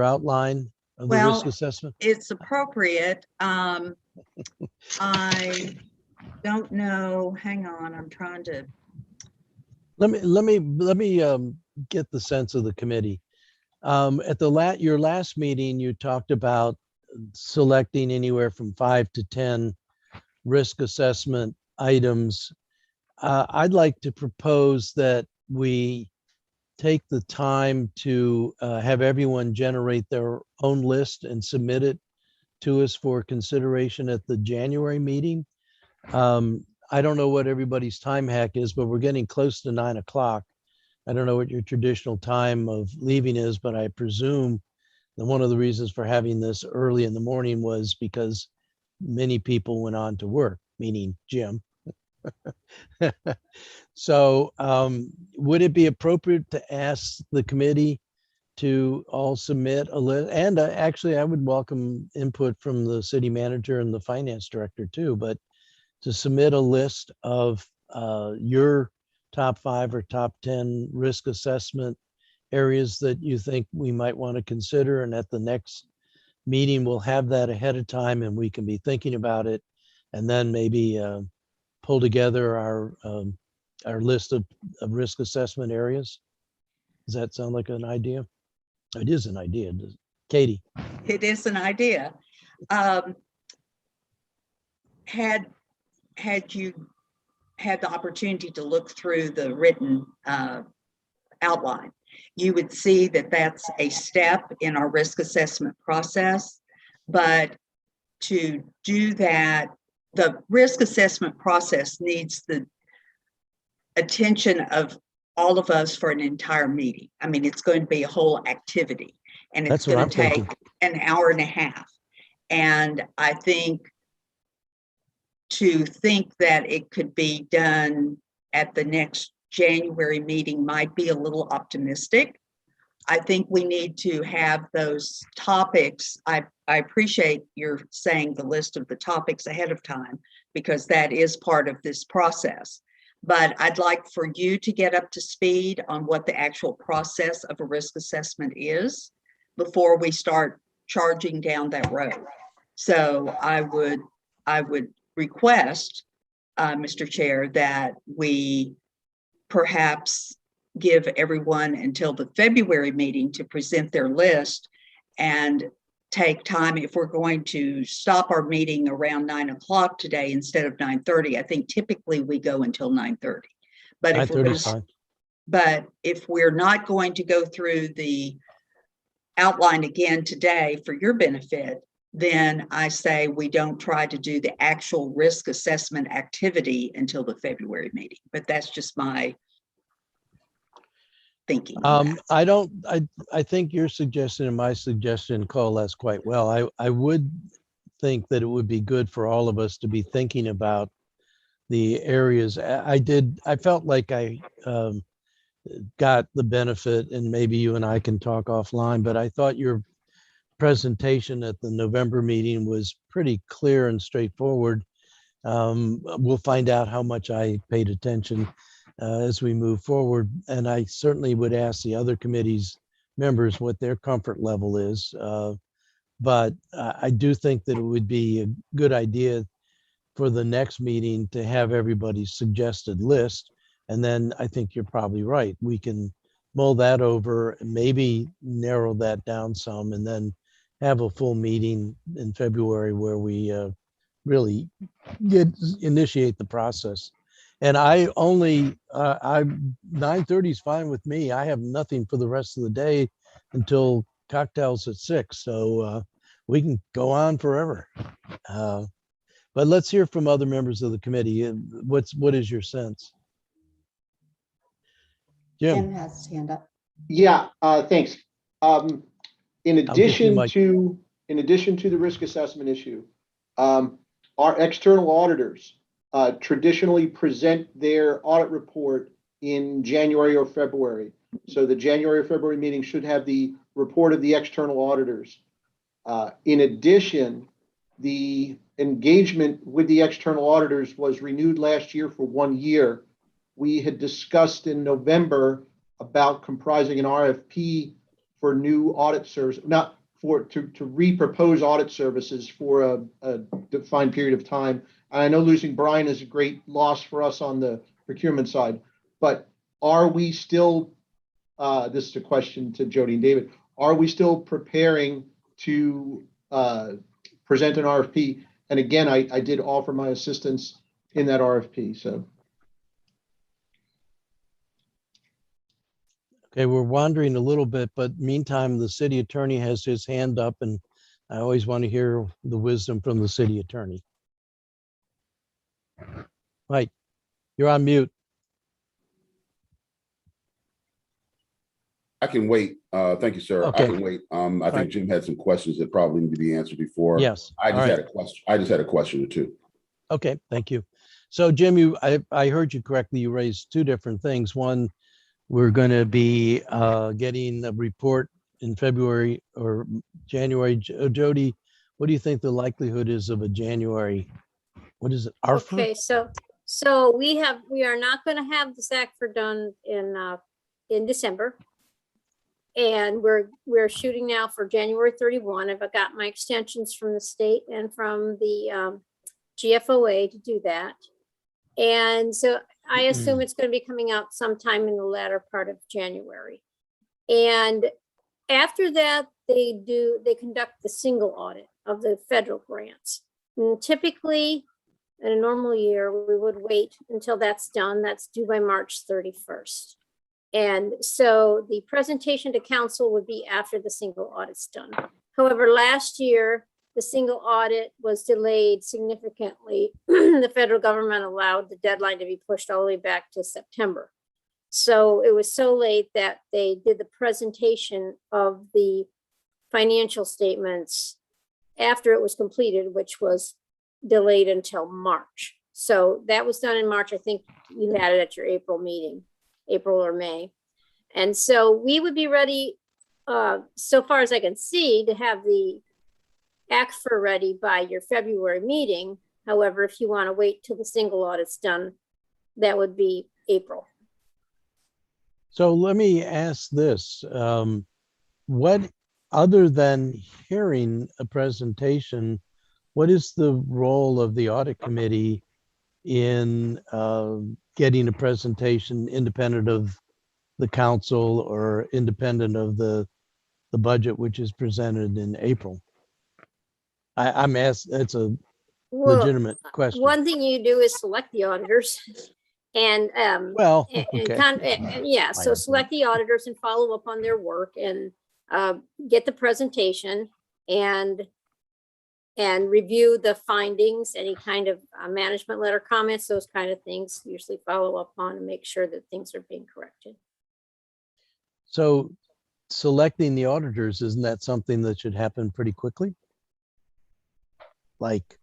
outline of the risk Well, assessment? It's appropriate. I don't know. Hang on, I'm trying to. Let me get the sense of the committee. At your last meeting, you talked about selecting anywhere from 5 to 10 risk assessment items. I'd like to propose that we take the time to have everyone generate their own list and submit it to us for consideration at the January meeting. I don't know what everybody's time hack is, but we're getting close to 9 o'clock. I don't know what your traditional time of leaving is, but I presume that one of the reasons for having this early in the morning was because many people went on to work, meaning Jim. So would it be appropriate to ask the committee to all submit a list? And actually, I would welcome input from the city manager and the finance director too, but to submit a list of your top 5 or top 10 risk assessment areas that you think we might want to consider. And at the next meeting, we'll have that ahead of time and we can be thinking about it and then maybe pull together our list of risk assessment areas. Does that sound like an idea? It is an idea. Katie? It is an idea. Had you had the opportunity to look through the written outline, you would see that that's a step in our risk assessment process. But to do that, the risk assessment process needs the attention of all of us for an entire meeting. I mean, it's going to be a whole activity and it's going to take an hour and a half. And I think to think that it could be done at the next January meeting might be a little optimistic. I think we need to have those topics. I appreciate your saying the list of the topics ahead of time because that is part of this process. But I'd like for you to get up to speed on what the actual process of a risk assessment is before we start charging down that road. So I would request, Mr. Chair, that we perhaps give everyone until the February meeting to present their list and take time. If we're going to stop our meeting around 9 o'clock today instead of 9:30, I think typically we go until 9:30. But if we're if we're not going to go through the outline again today for your benefit, then I say we don't try to do the actual risk assessment activity until the February meeting. But that's just my thinking. I think your suggestion and my suggestion coalesce quite well. I would think that it would be good for all of us to be thinking about the areas. I felt like I got the benefit, and maybe you and I can talk offline, but I thought your presentation at the November meeting was pretty clear and straightforward. We'll find out how much I paid attention as we move forward. And I certainly would ask the other committees members what their comfort level is. But I do think that it would be a good idea for the next meeting to have everybody's suggested list. And then I think you're probably right. We can mull that over and maybe narrow that down some, and then have a full meeting in February where we really initiate the process. And I only, 9:30 is fine with me. I have nothing for the rest of the day until cocktails at 6. So we can go on forever. But let's hear from other members of the committee. What is your sense? Jim Jim, has his hand up. Yeah, thanks. In I'll get you, addition Mike. to, the risk assessment issue, our external auditors traditionally present their audit report in January or February. So the January or February meeting should have the report of the external auditors. In addition, the engagement with the external auditors was renewed last year for 1 year. We had discussed in November about comprising an RFP for new audit service, not for to repropose audit services for a defined period of time. And I know losing Brian is a great loss for us on the procurement side, but are we still, this is a question to Jody and David, are we still preparing to present an RFP? And again, I did offer my assistance in that RFP, so. Okay, we're wandering a little bit, but meantime, the city attorney has his hand up, and I always want to hear the wisdom from the city attorney. Mike, you're on mute. I can wait. Thank you, sir. Okay. I can wait. I right. think Jim had some questions that probably need to be answered before. Yes. I just All had right. a question. I just had a question or two. Okay, thank you. So Jim, I heard you correctly. You raised two different things. One, we're going to be getting a report in February or January. Jody, what do you think the likelihood is of a January? What is it? Okay, so we are not going to have the SACFR done in December. And we're shooting now for January 31. I've got my extensions from the state and from the GFOA to do that. And so I assume it's going to be coming out sometime in the latter part of January. And after that, they conduct the single audit of the federal grants. And typically, in a normal year, we would wait until that's done. That's due by March 31st. And so the presentation to council would be after the single audit's done. However, last year, the single audit was delayed significantly. The federal government allowed the deadline to be pushed all the way back to September. So it was so late that they did the presentation of the financial statements after it was completed, which was delayed until March. So that was done in March. I think you had it at your April meeting. April or May. And so we would be ready, so far as I can see, to have the ACFR ready by your February meeting. However, if you want to wait till the single audit's done, that would be April. So let me ask this. What, other than hearing a presentation, what is the role of the audit committee in getting a presentation independent of the council or independent of the budget, which is presented in April? I'm asked, it's a legitimate question. One thing you do is select the auditors and Well, okay. yeah, so select the auditors and follow up on their work and get the presentation and review the findings, any kind of management letter comments, those kind of things, usually follow up on and make sure that things are being corrected. So selecting the auditors, isn't that something that should happen pretty quickly? like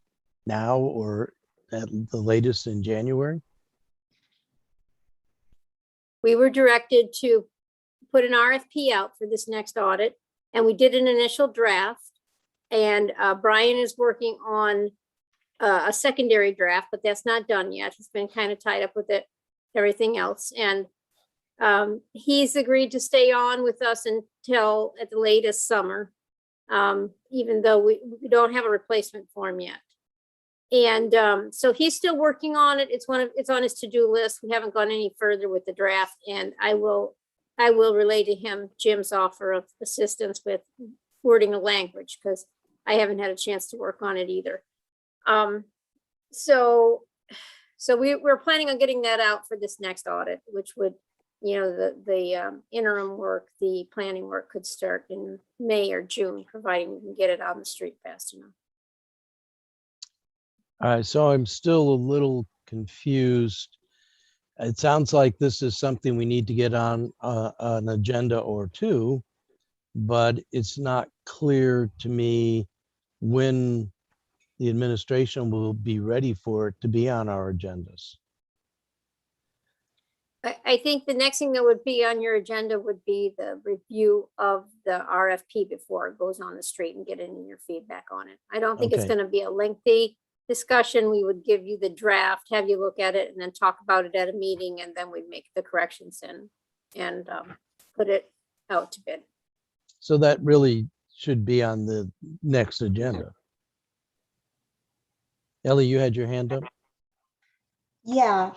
now or at the latest in January? We were directed to put an RFP out for this next audit, and we did an initial draft. And Brian is working on a secondary draft, but that's not done yet. He's been kind of tied up with it, everything else. And he's agreed to stay on with us until at the latest summer, even though we don't have a replacement for him yet. And so he's still working on it. It's on his to-do list. We haven't gone any further with the draft, and I will relay to him Jim's offer of assistance with wording the language, because I haven't had a chance to work on it either. So we're planning on getting that out for this next audit, which would, the interim work, the planning work could start in May or June, providing we can get it on the street fast enough. All right, so I'm still a little confused. It sounds like this is something we need to get on an agenda or two, but it's not clear to me when the administration will be ready for it to be on our agendas. I think the next thing that would be on your agenda would be the review of the RFP before it goes on the street and getting your feedback on it. I don't think it's Okay. going to be a lengthy discussion. We would give you the draft, have you look at it, and then talk about it at a meeting, and then we'd make the corrections and put it out to bid. So that really should be on the next agenda. Ellie, you had your hand up? Yeah,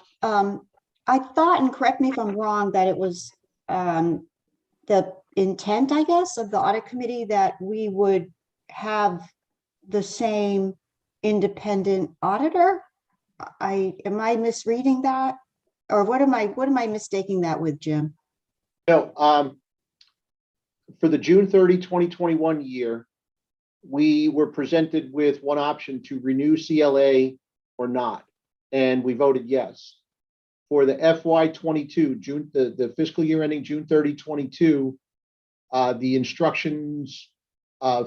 I thought, and correct me if I'm wrong, that it was the intent, I guess, of the audit committee that we would have the same independent auditor. Am I misreading that? Or what am I mistaking that with, Jim? No, for the June 30, 2021 year, we were presented with one option to renew CLA or not, and we voted yes. For the FY22, the fiscal year ending June 30, 22, the instructions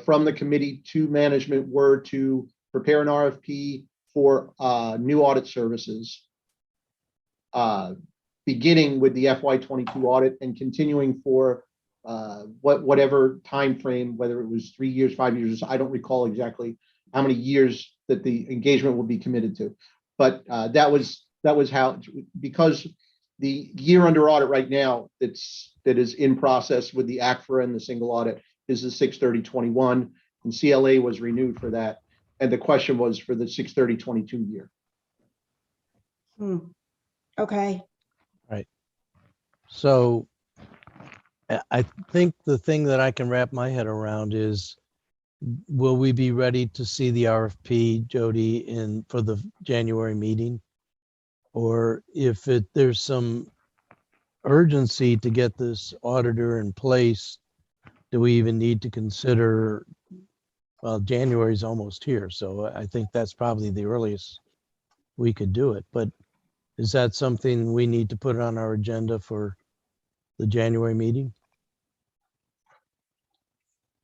from the committee to management were to prepare an RFP for new audit services, beginning with the FY22 audit and continuing for whatever time frame, whether it was 3 years, 5 years, I don't recall exactly how many years that the engagement will be committed to. But that was how, because the year under audit right now that is in process with the ACFRA and the single audit is the 6/30/21, and CLA was renewed for that. And the question was for the 6/30/22 year. Okay. Right. So I think the thing that I can wrap my head around is, will we be ready to see the RFP, Jody, for the January meeting? Or if there's some urgency to get this auditor in place, do we even need to consider, well, January's almost here, so I think that's probably the earliest we could do it. But is that something we need to put on our agenda for the January meeting?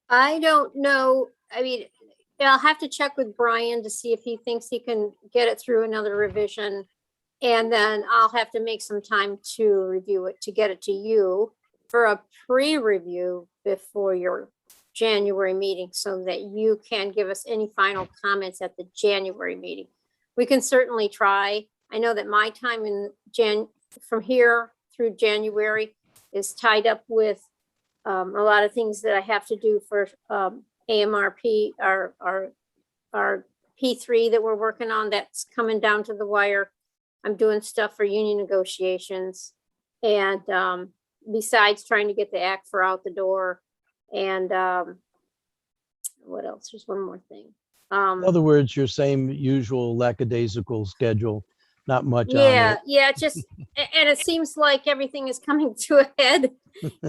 I don't know. I mean, I'll have to check with Brian to see if he thinks he can get it through another revision. And then I'll have to make some time to review it, to get it to you for a pre-review before your January meeting, so that you can give us any final comments at the January meeting. We can certainly try. I know that my time from here through January is tied up with a lot of things that I have to do for AMRP, our P3 that we're working on, that's coming down to the wire. I'm doing stuff for union negotiations, and besides trying to get the ACFRA out the door, and what else? There's one more thing. In other words, your same usual lackadaisical schedule, not much on Yeah, it. yeah, just, and it seems like everything is coming to a head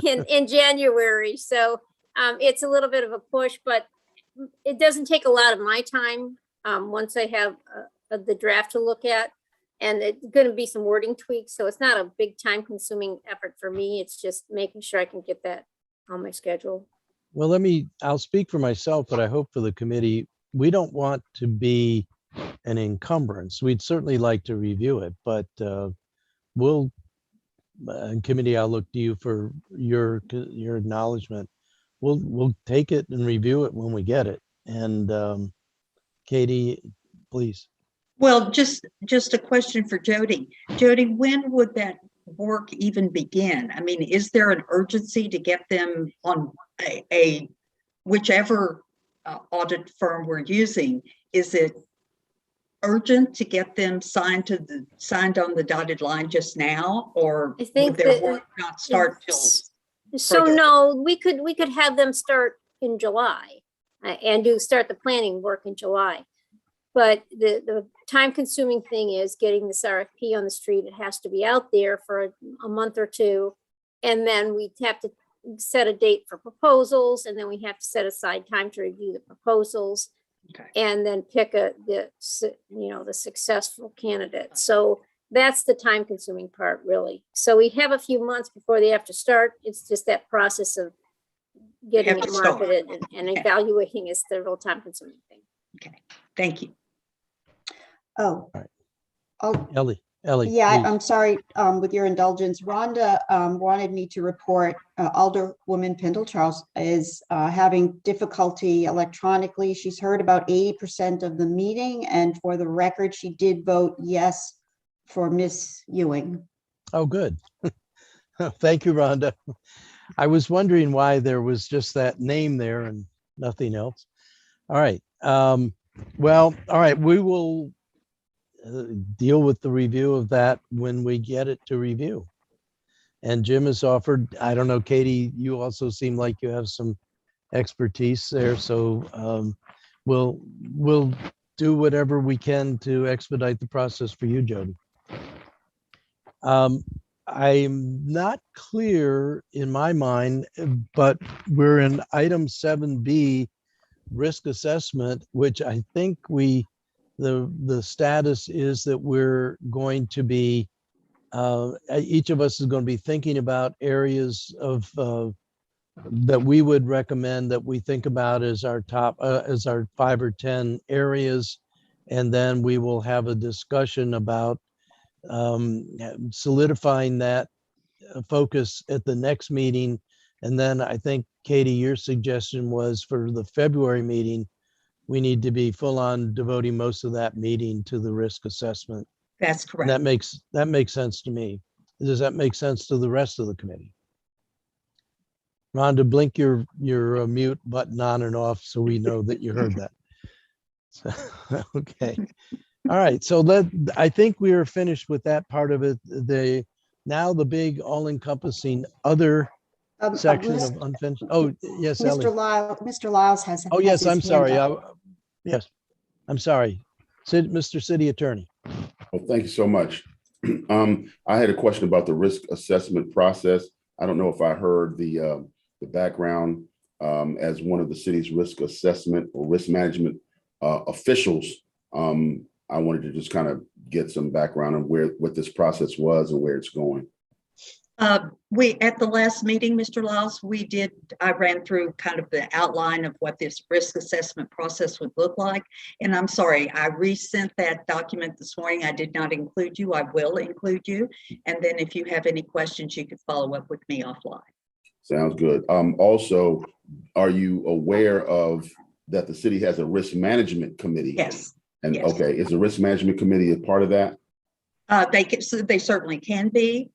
in January. So it's a little bit of a push, but it doesn't take a lot of my time once I have the draft to look at. And it's going to be some wording tweaks. So it's not a big time consuming effort for me. It's just making sure I can get that on my schedule. Well, I'll speak for myself, but I hope for the committee, we don't want to be an encumbrance. We'd certainly like to review it, but we'll, committee, I'll look to you for your acknowledgement. We'll take it and review it when we get it. And Katie, please. Well, just a question for Jody. Jody, when would that work even begin? I mean, is there an urgency to get them on a whichever audit firm we're using? Is it urgent to get them signed on the dotted line just now, or I think would their that work not start till? So further? no, we could have them start in July and start the planning work in July. But the time consuming thing is getting this RFP on the street. It has to be out there for a month or two. And then we have to set a date for proposals, and then we have to set aside time to review the proposals. Okay. And then pick the successful candidate. So that's the time consuming part, really. So we have a few months before they have to start. It's just that process of getting have it to start. marketed and Okay. evaluating is the real time consuming thing. Okay, thank you. Oh. All right. Oh, Ellie. yeah, please. I'm sorry, with your indulgence, Rhonda wanted me to report Alderwoman Pendle Charles is having difficulty electronically. She's heard about 80% of the meeting, and for the record, she did vote yes for Miss Ewing. Oh, good. Thank you, Rhonda. I was wondering why there was just that name there and nothing else. All right. Well, all right. We will deal with the review of that when we get it to review. And Jim has offered, I don't know, Katie, you also seem like you have some expertise there. So we'll do whatever we can to expedite the process for you, Jody. I'm not clear in my mind, but we're in item 7B, risk assessment, which I think the status is that we're going to be, each of us is going to be thinking about areas of that we would recommend that we think about as our top, as our 5 or 10 areas. And then we will have a discussion about solidifying that focus at the next meeting. And then I think, Katie, your suggestion was for the February meeting, we need to be full on devoting most of that meeting to the risk assessment. That's correct. That makes sense to me. Does that make sense to the rest of the committee? Rhonda, blink your mute button on and off so we know that you heard that. So, okay. All right. So I think we are finished with that part of it. Now the big all-encompassing other section of unfinished. Oh, yes, Ellie. Mr. Lyles has. Oh, yes, I'm his hand sorry. up. Yes, I'm sorry. Mr. City Attorney. Well, thank you so much. I had a question about the risk assessment process. I don't know if I heard the background as one of the city's risk assessment or risk management officials. I wanted to just kind of get some background on what this process was and where it's going. We, at the last meeting, Mr. Lyles, I ran through kind of the outline of what this risk assessment process would look like. And I'm sorry, I resent that document this morning. I did not include you. I will include you. And then if you have any questions, you could follow up with me offline. Sounds good. Also, are you aware of that the city has a risk management committee? Yes. And yes. Okay, is the risk management committee a part of that? They certainly can be.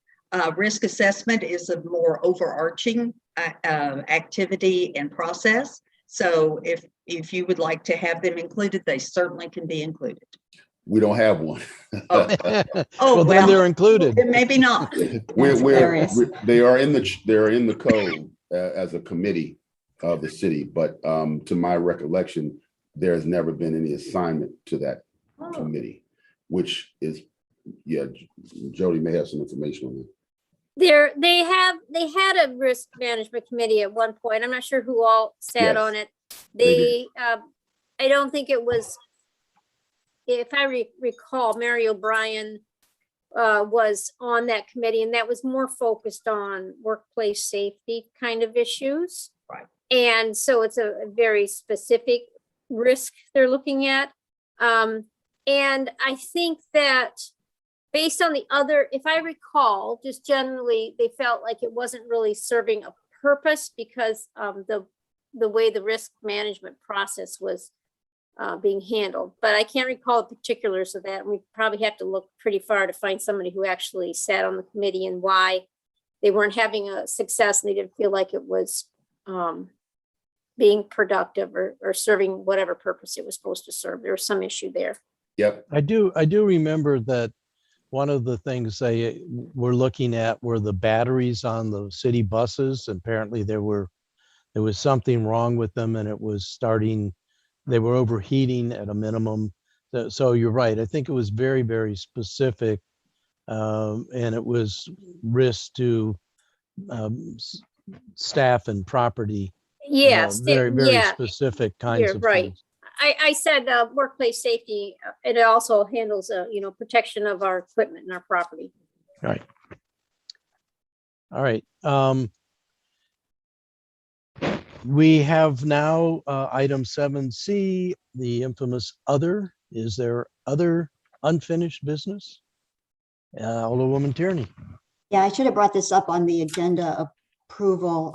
Risk assessment is a more overarching activity and process. So if you would like to have them included, they certainly can be included. We don't have one. Well, then they're included. Maybe not. They are in the code as a committee of the city, but to my recollection, there has never been any assignment to that committee, which is, yeah, Jody may have some information on that. They had a risk management committee at one point. I'm not sure who all sat Yes, on it. I don't think it was, if I recall, Mary O'Brien was on that committee, and that was more focused on workplace safety kind of issues. Right. And so it's a very specific risk they're looking at. And I think that based on the other, if I recall, just generally, they felt like it wasn't really serving a purpose because the way the risk management process was being handled. But I can't recall the particulars of that. And we probably have to look pretty far to find somebody who actually sat on the committee and why they weren't having a success and they didn't feel like it was being productive or serving whatever purpose it was supposed to serve. There was some issue there. Yep. I do remember that one of the things they were looking at were the batteries on the city buses. Apparently there was something wrong with them and it was they were overheating at a minimum. So you're right. I think it was very, very specific. And it was risk to staff and property. Yes. Very, very Yeah, specific kinds you're of right. things. I said workplace safety, it also handles, protection of our equipment and our property. Right. All right. We have now item 7C, the infamous other. Is there other unfinished business? Alderwoman Tierney. Yeah, I should have brought this up on the agenda approval.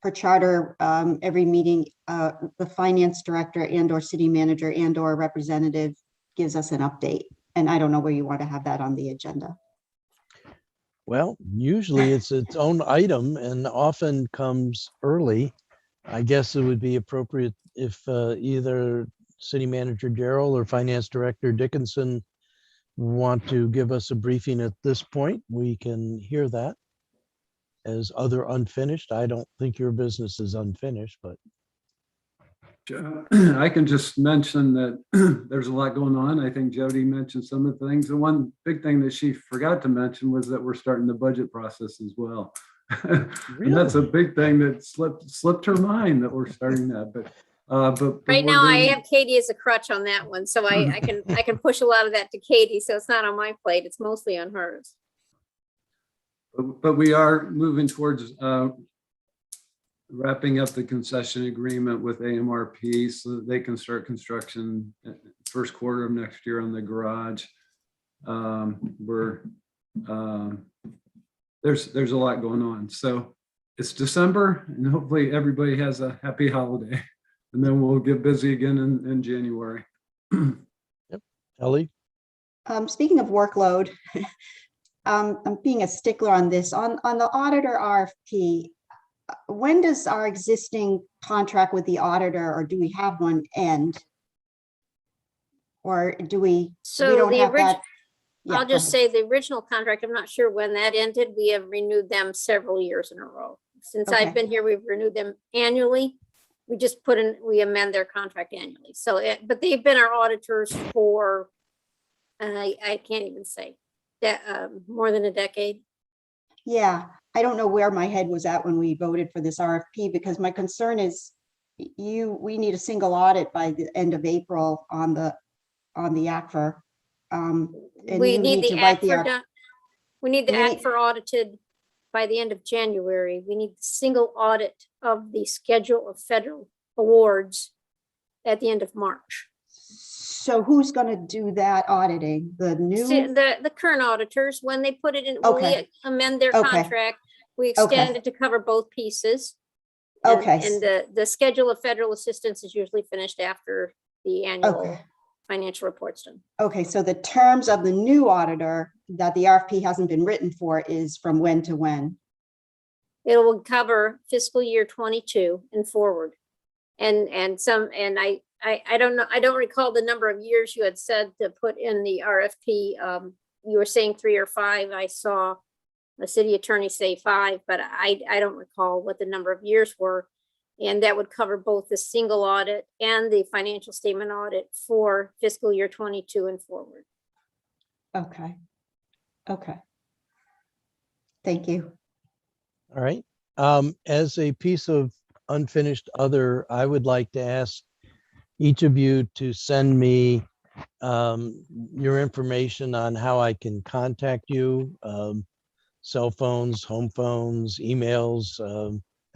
Per charter, every meeting, the finance director and or city manager and or representative gives us an update. And I don't know where you want to have that on the agenda. Well, usually it's its own item and often comes early. I guess it would be appropriate if either city manager Gerald or finance director Dickinson want to give us a briefing at this point. We can hear that as other unfinished. I don't think your business is unfinished, but. I can just mention that there's a lot going on. I think Jody mentioned some of the things. The one big thing that she forgot to mention was that we're starting the budget process as well. And that's a big thing that slipped her mind that we're starting that. But Right we're now, I doing- have Katie as a crutch on that one, so I can push a lot of that to Katie, so it's not on my plate, it's mostly on hers. But we are moving towards wrapping up the concession agreement with AMRP so that they can start construction first quarter of next year on the garage. There's a lot going on. So it's December and hopefully everybody has a happy holiday. And then we'll get busy again in January. Yep. Ellie? Speaking of workload, I'm being a stickler on this. On the auditor RFP, when does our existing contract with the auditor, or do we have one, end? Or do we So don't the have that? original, Yeah, I'll go just ahead. say the original contract, I'm not sure when that ended. We have renewed them several years in a row. Since Okay. I've been here, we've renewed them annually. We just we amend their contract annually. So, but they've been our auditors for, I can't even say that, more than a decade. Yeah, I don't know where my head was at when we voted for this RFP, because my concern is we need a single audit by the end of April on the ACFR. And We you need the to write ACFR done. We need the we need- ACFR audited by the end of January. We need the single audit of the schedule of federal awards at the end of March. So who's going to do that auditing? The new? The current auditors, when they put it in, when we Okay. amend their Okay. contract, we extend it to cover both pieces. Okay. And the schedule of federal assistance is usually finished after the annual Okay. financial report's done. Okay, so the terms of the new auditor that the RFP hasn't been written for is from when to when? It will cover fiscal year 22 and forward. And I don't know, I don't recall the number of years you had said to put in the RFP. You were saying 3 or 5. I saw the city attorney say 5, but I don't recall what the number of years were. And that would cover both the single audit and the financial statement audit for fiscal year 22 and forward. Okay. Okay. Thank you. All right. As a piece of unfinished other, I would like to ask each of you to send me your information on how I can contact you. Cell phones, home phones, emails.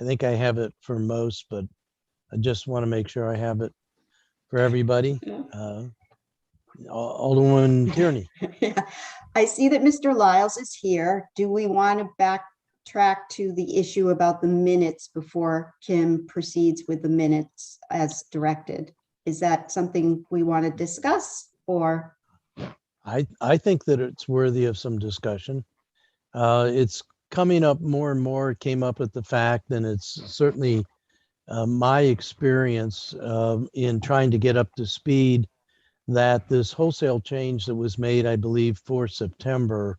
I think I have it for most, but I just want to make sure I have it for everybody. Alderman Tierney. I see that Mr. Lyles is here. Do we want to backtrack to the issue about the minutes before Kim proceeds with the minutes as directed? Is that something we want to discuss, or? I think that it's worthy of some discussion. It's coming up more and more. It came up with the fact, and it's certainly my experience in trying to get up to speed, that this wholesale change that was made, I believe, for September,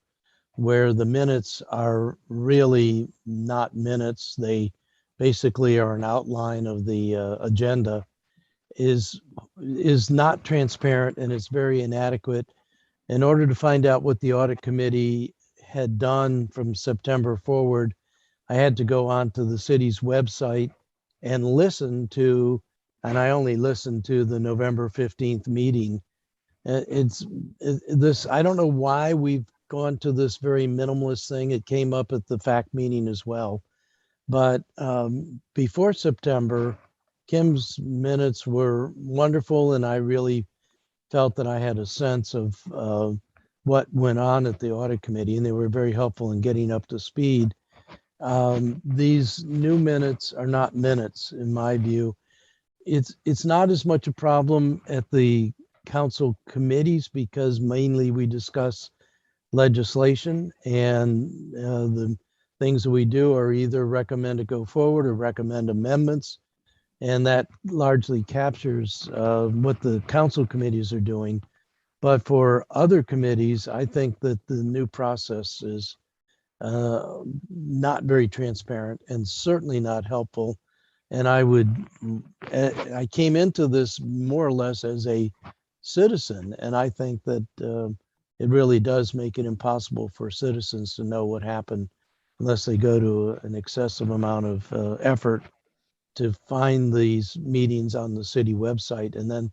where the minutes are really not minutes, they basically are an outline of the agenda, is not transparent, and it's very inadequate. In order to find out what the audit committee had done from September forward, I had to go onto the city's website and listen to, and I only listened to the November 15th meeting. I don't know why we've gone to this very minimalist thing. It came up at the fact meeting as well. But before September, Kim's minutes were wonderful, and I really felt that I had a sense of what went on at the audit committee, and they were very helpful in getting up to speed. These new minutes are not minutes, in my view. It's not as much a problem at the council committees, because mainly we discuss legislation, and the things that we do are either recommend to go forward or recommend amendments. And that largely captures what the council committees are doing. But for other committees, I think that the new process is not very transparent and certainly not helpful. And I came into this more or less as a citizen, and I think that it really does make it impossible for citizens to know what happened unless they go to an excessive amount of effort to find these meetings on the city website and then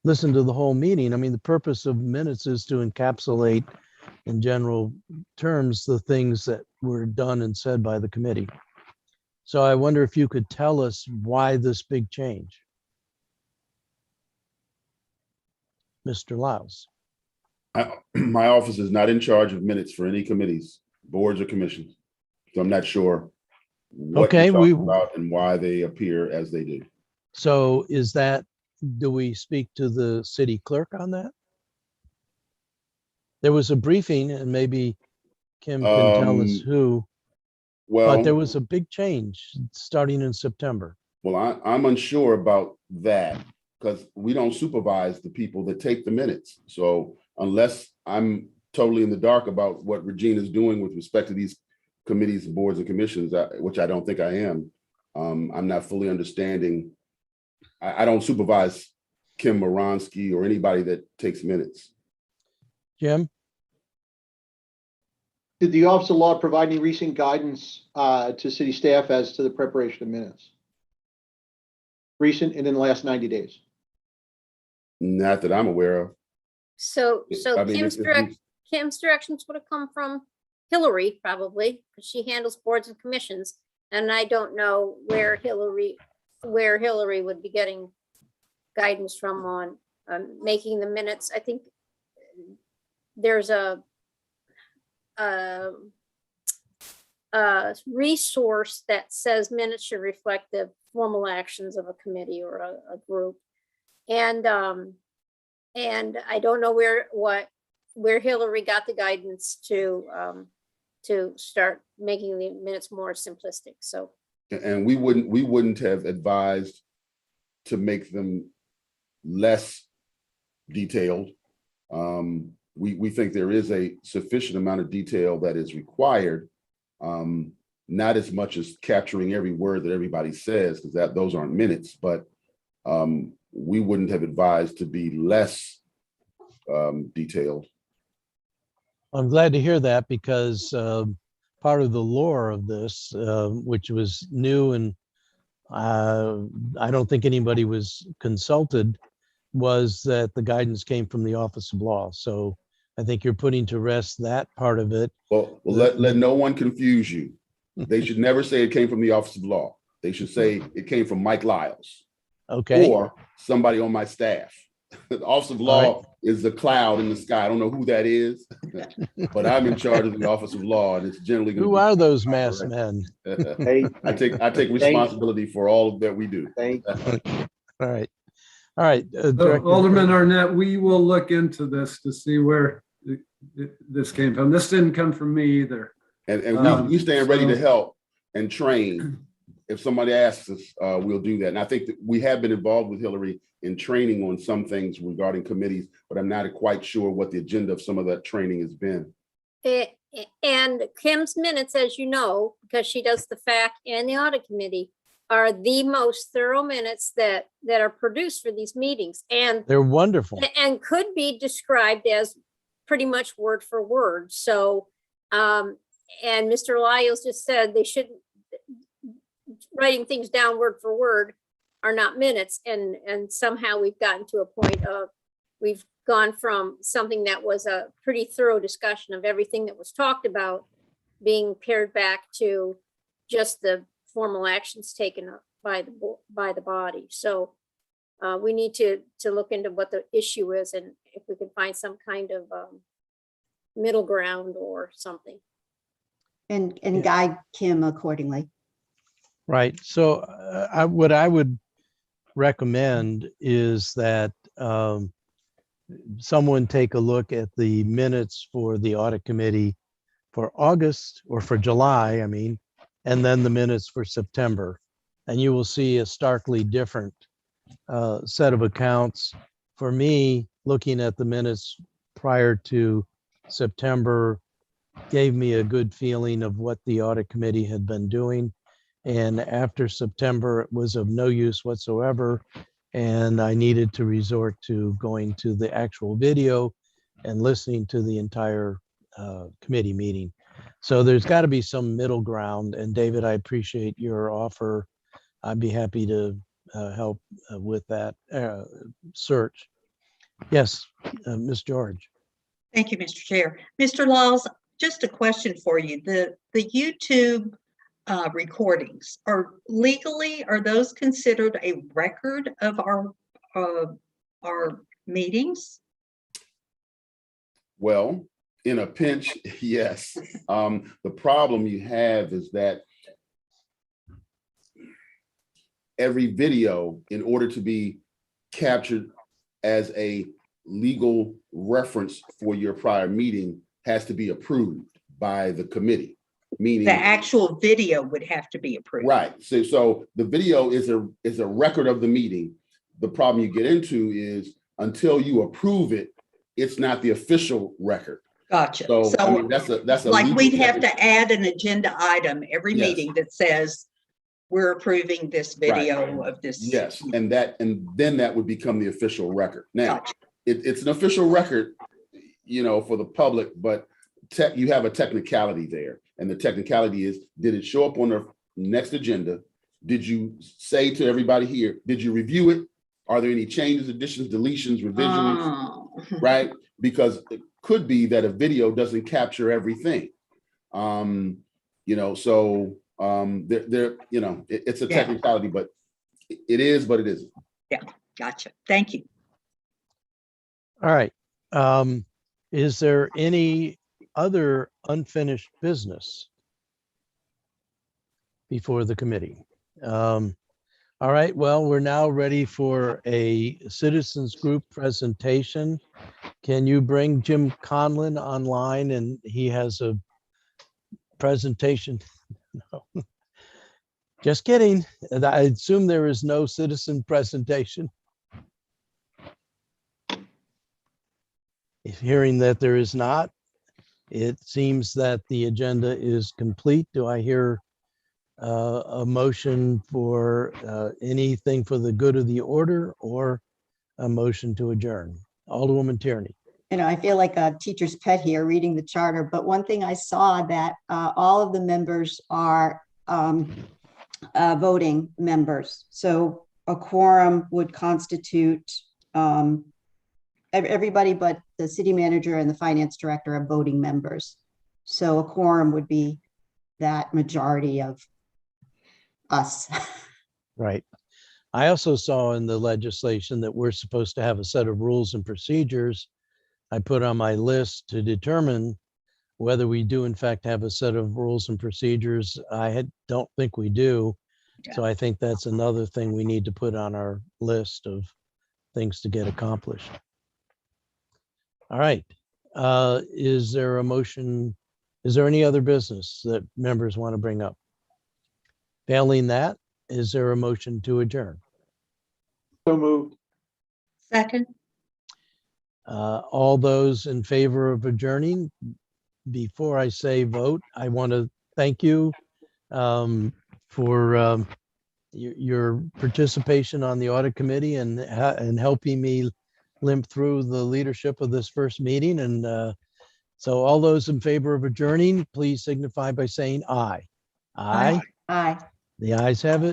listen to the whole meeting. I mean, the purpose of minutes is to encapsulate in general terms the things that were done and said by the committee. So I wonder if you could tell us why this big change. Mr. Lyles. My office is not in charge of minutes for any committees, boards, or commissions. So I'm not sure what you're talking about and why they appear as they do. So do we speak to the city clerk on that? There was a briefing, and maybe Kim can tell us who, but there was a big change starting in September. Well, I'm unsure about that, because we don't supervise the people that take the minutes. So unless I'm totally in the dark about what Regina's doing with respect to these committees, boards, and commissions, which I don't think I am, I'm not fully understanding. I don't supervise Kim Moronsky or anybody that takes minutes. Jim? Did the Office of Law provide any recent guidance to city staff as to the preparation of minutes? Recent and in the last 90 days? Not that I'm aware of. So I mean, Kim's directions would have come from Hillary, probably, because she handles boards and commissions. And I don't know where Hillary would be getting guidance from on making the minutes. I think there's a resource that says minutes should reflect the formal actions of a committee or a group. And I don't know where Hillary got the guidance to start making the minutes more simplistic. So, and we wouldn't have advised to make them less detailed. We think there is a sufficient amount of detail that is required, not as much as capturing every word that everybody says, because those aren't minutes, but we wouldn't have advised to be less detailed. I'm glad to hear that, because part of the lore of this, which was new, and I don't think anybody was consulted, was that the guidance came from the Office of Law. So I think you're putting to rest that part of it. Well, let no one confuse you. They should never say it came from the Office of Law. They should say it came from Mike Lyles. Okay. or somebody on my staff. The Office of All Law is the cloud in the sky. I don't know who that is, but I'm in charge of the Office of Law, and it's generally going to Who be are those masked men? Hey, I take responsibility for all that we do. thank All right. All right. So, Director- Alderman Arnett, we will look into this to see where this came from. This didn't come from me either. And we stand ready to So- help and train. If somebody asks us, we'll do that. And I think that we have been involved with Hillary in training on some things regarding committees, but I'm not quite sure what the agenda of some of that training has been. And Kim's minutes, as you know, because she does the FAC and the Audit Committee, are the most thorough minutes that are produced for these meetings, and They're wonderful. could be described as pretty much word for word. So, and Mr. Lyles just said they shouldn't, writing things down word for word are not minutes, and somehow we've gotten to a point of, we've gone from something that was a pretty thorough discussion of everything that was talked about being pared back to just the formal actions taken up by the body. So we need to look into what the issue is, and if we can find some kind of middle ground or something. And Yeah. guide Kim accordingly. Right. So what I would recommend is that someone take a look at the minutes for the Audit Committee for August, or for July, I mean, and then the minutes for September. And you will see a starkly different set of accounts. For me, looking at the minutes prior to September gave me a good feeling of what the Audit Committee had been doing. And after September, it was of no use whatsoever. And I needed to resort to going to the actual video and listening to the entire committee meeting. So there's got to be some middle ground. And David, I appreciate your offer. I'd be happy to help with that search. Yes, Ms. George. Thank you, Mr. Chair. Mr. Laws, just a question for you. The YouTube recordings are those considered a record of our meetings? Well, in a pinch, yes. The problem you have is that every video, in order to be captured as a legal reference for your prior meeting, has to be approved by the committee, meaning The actual video would have to be approved. right. So the video is a record of the meeting. The problem you get into is until you approve it, it's not the official record. Gotcha. So I mean, that's a like legal we'd have definition. to add an agenda item every Yes. meeting that says we're approving this video of this. Yes, and then that would become the official record. Now, Gotcha. it's an official record, for the public, but you have a technicality there. And the technicality is, did it show up on the next agenda? Did you say to everybody here, did you review it? Are there any changes, additions, deletions, revisions? Oh. Right? Because it could be that a video doesn't capture everything. It's a Yeah. technicality, but it is, but it isn't. Gotcha. Thank you. All right. Is there any other unfinished business before the committee? All right, well, we're now ready for a citizens group presentation. Can you bring Jim Conlon online, and he has a presentation? No. Just kidding. I assume there is no citizen presentation. Hearing that there is not, it seems that the agenda is complete. Do I hear a motion for anything for the good of the order, or a motion to adjourn? Alderwoman Tierney. I feel like a teacher's pet here reading the charter, but one thing I saw that all of the members are voting members. So a quorum would constitute everybody but the city manager and the finance director are voting members. So a quorum would be that majority of us. Right. I also saw in the legislation that we're supposed to have a set of rules and procedures. I put on my list to determine whether we do in fact have a set of rules and procedures. Don't think we do. So I think that's another thing we need to put on our list of things to get accomplished. All right. Is there a motion? Is there any other business that members want to bring up? Failing that, is there a motion to adjourn? So moved. Second, All those in favor of adjourning, before I say vote, I want to thank you for your participation on the audit committee and helping me limp through the leadership of this first meeting. And so all those in favor of adjourning, please signify by saying aye. Aye. Aye. The ayes have it.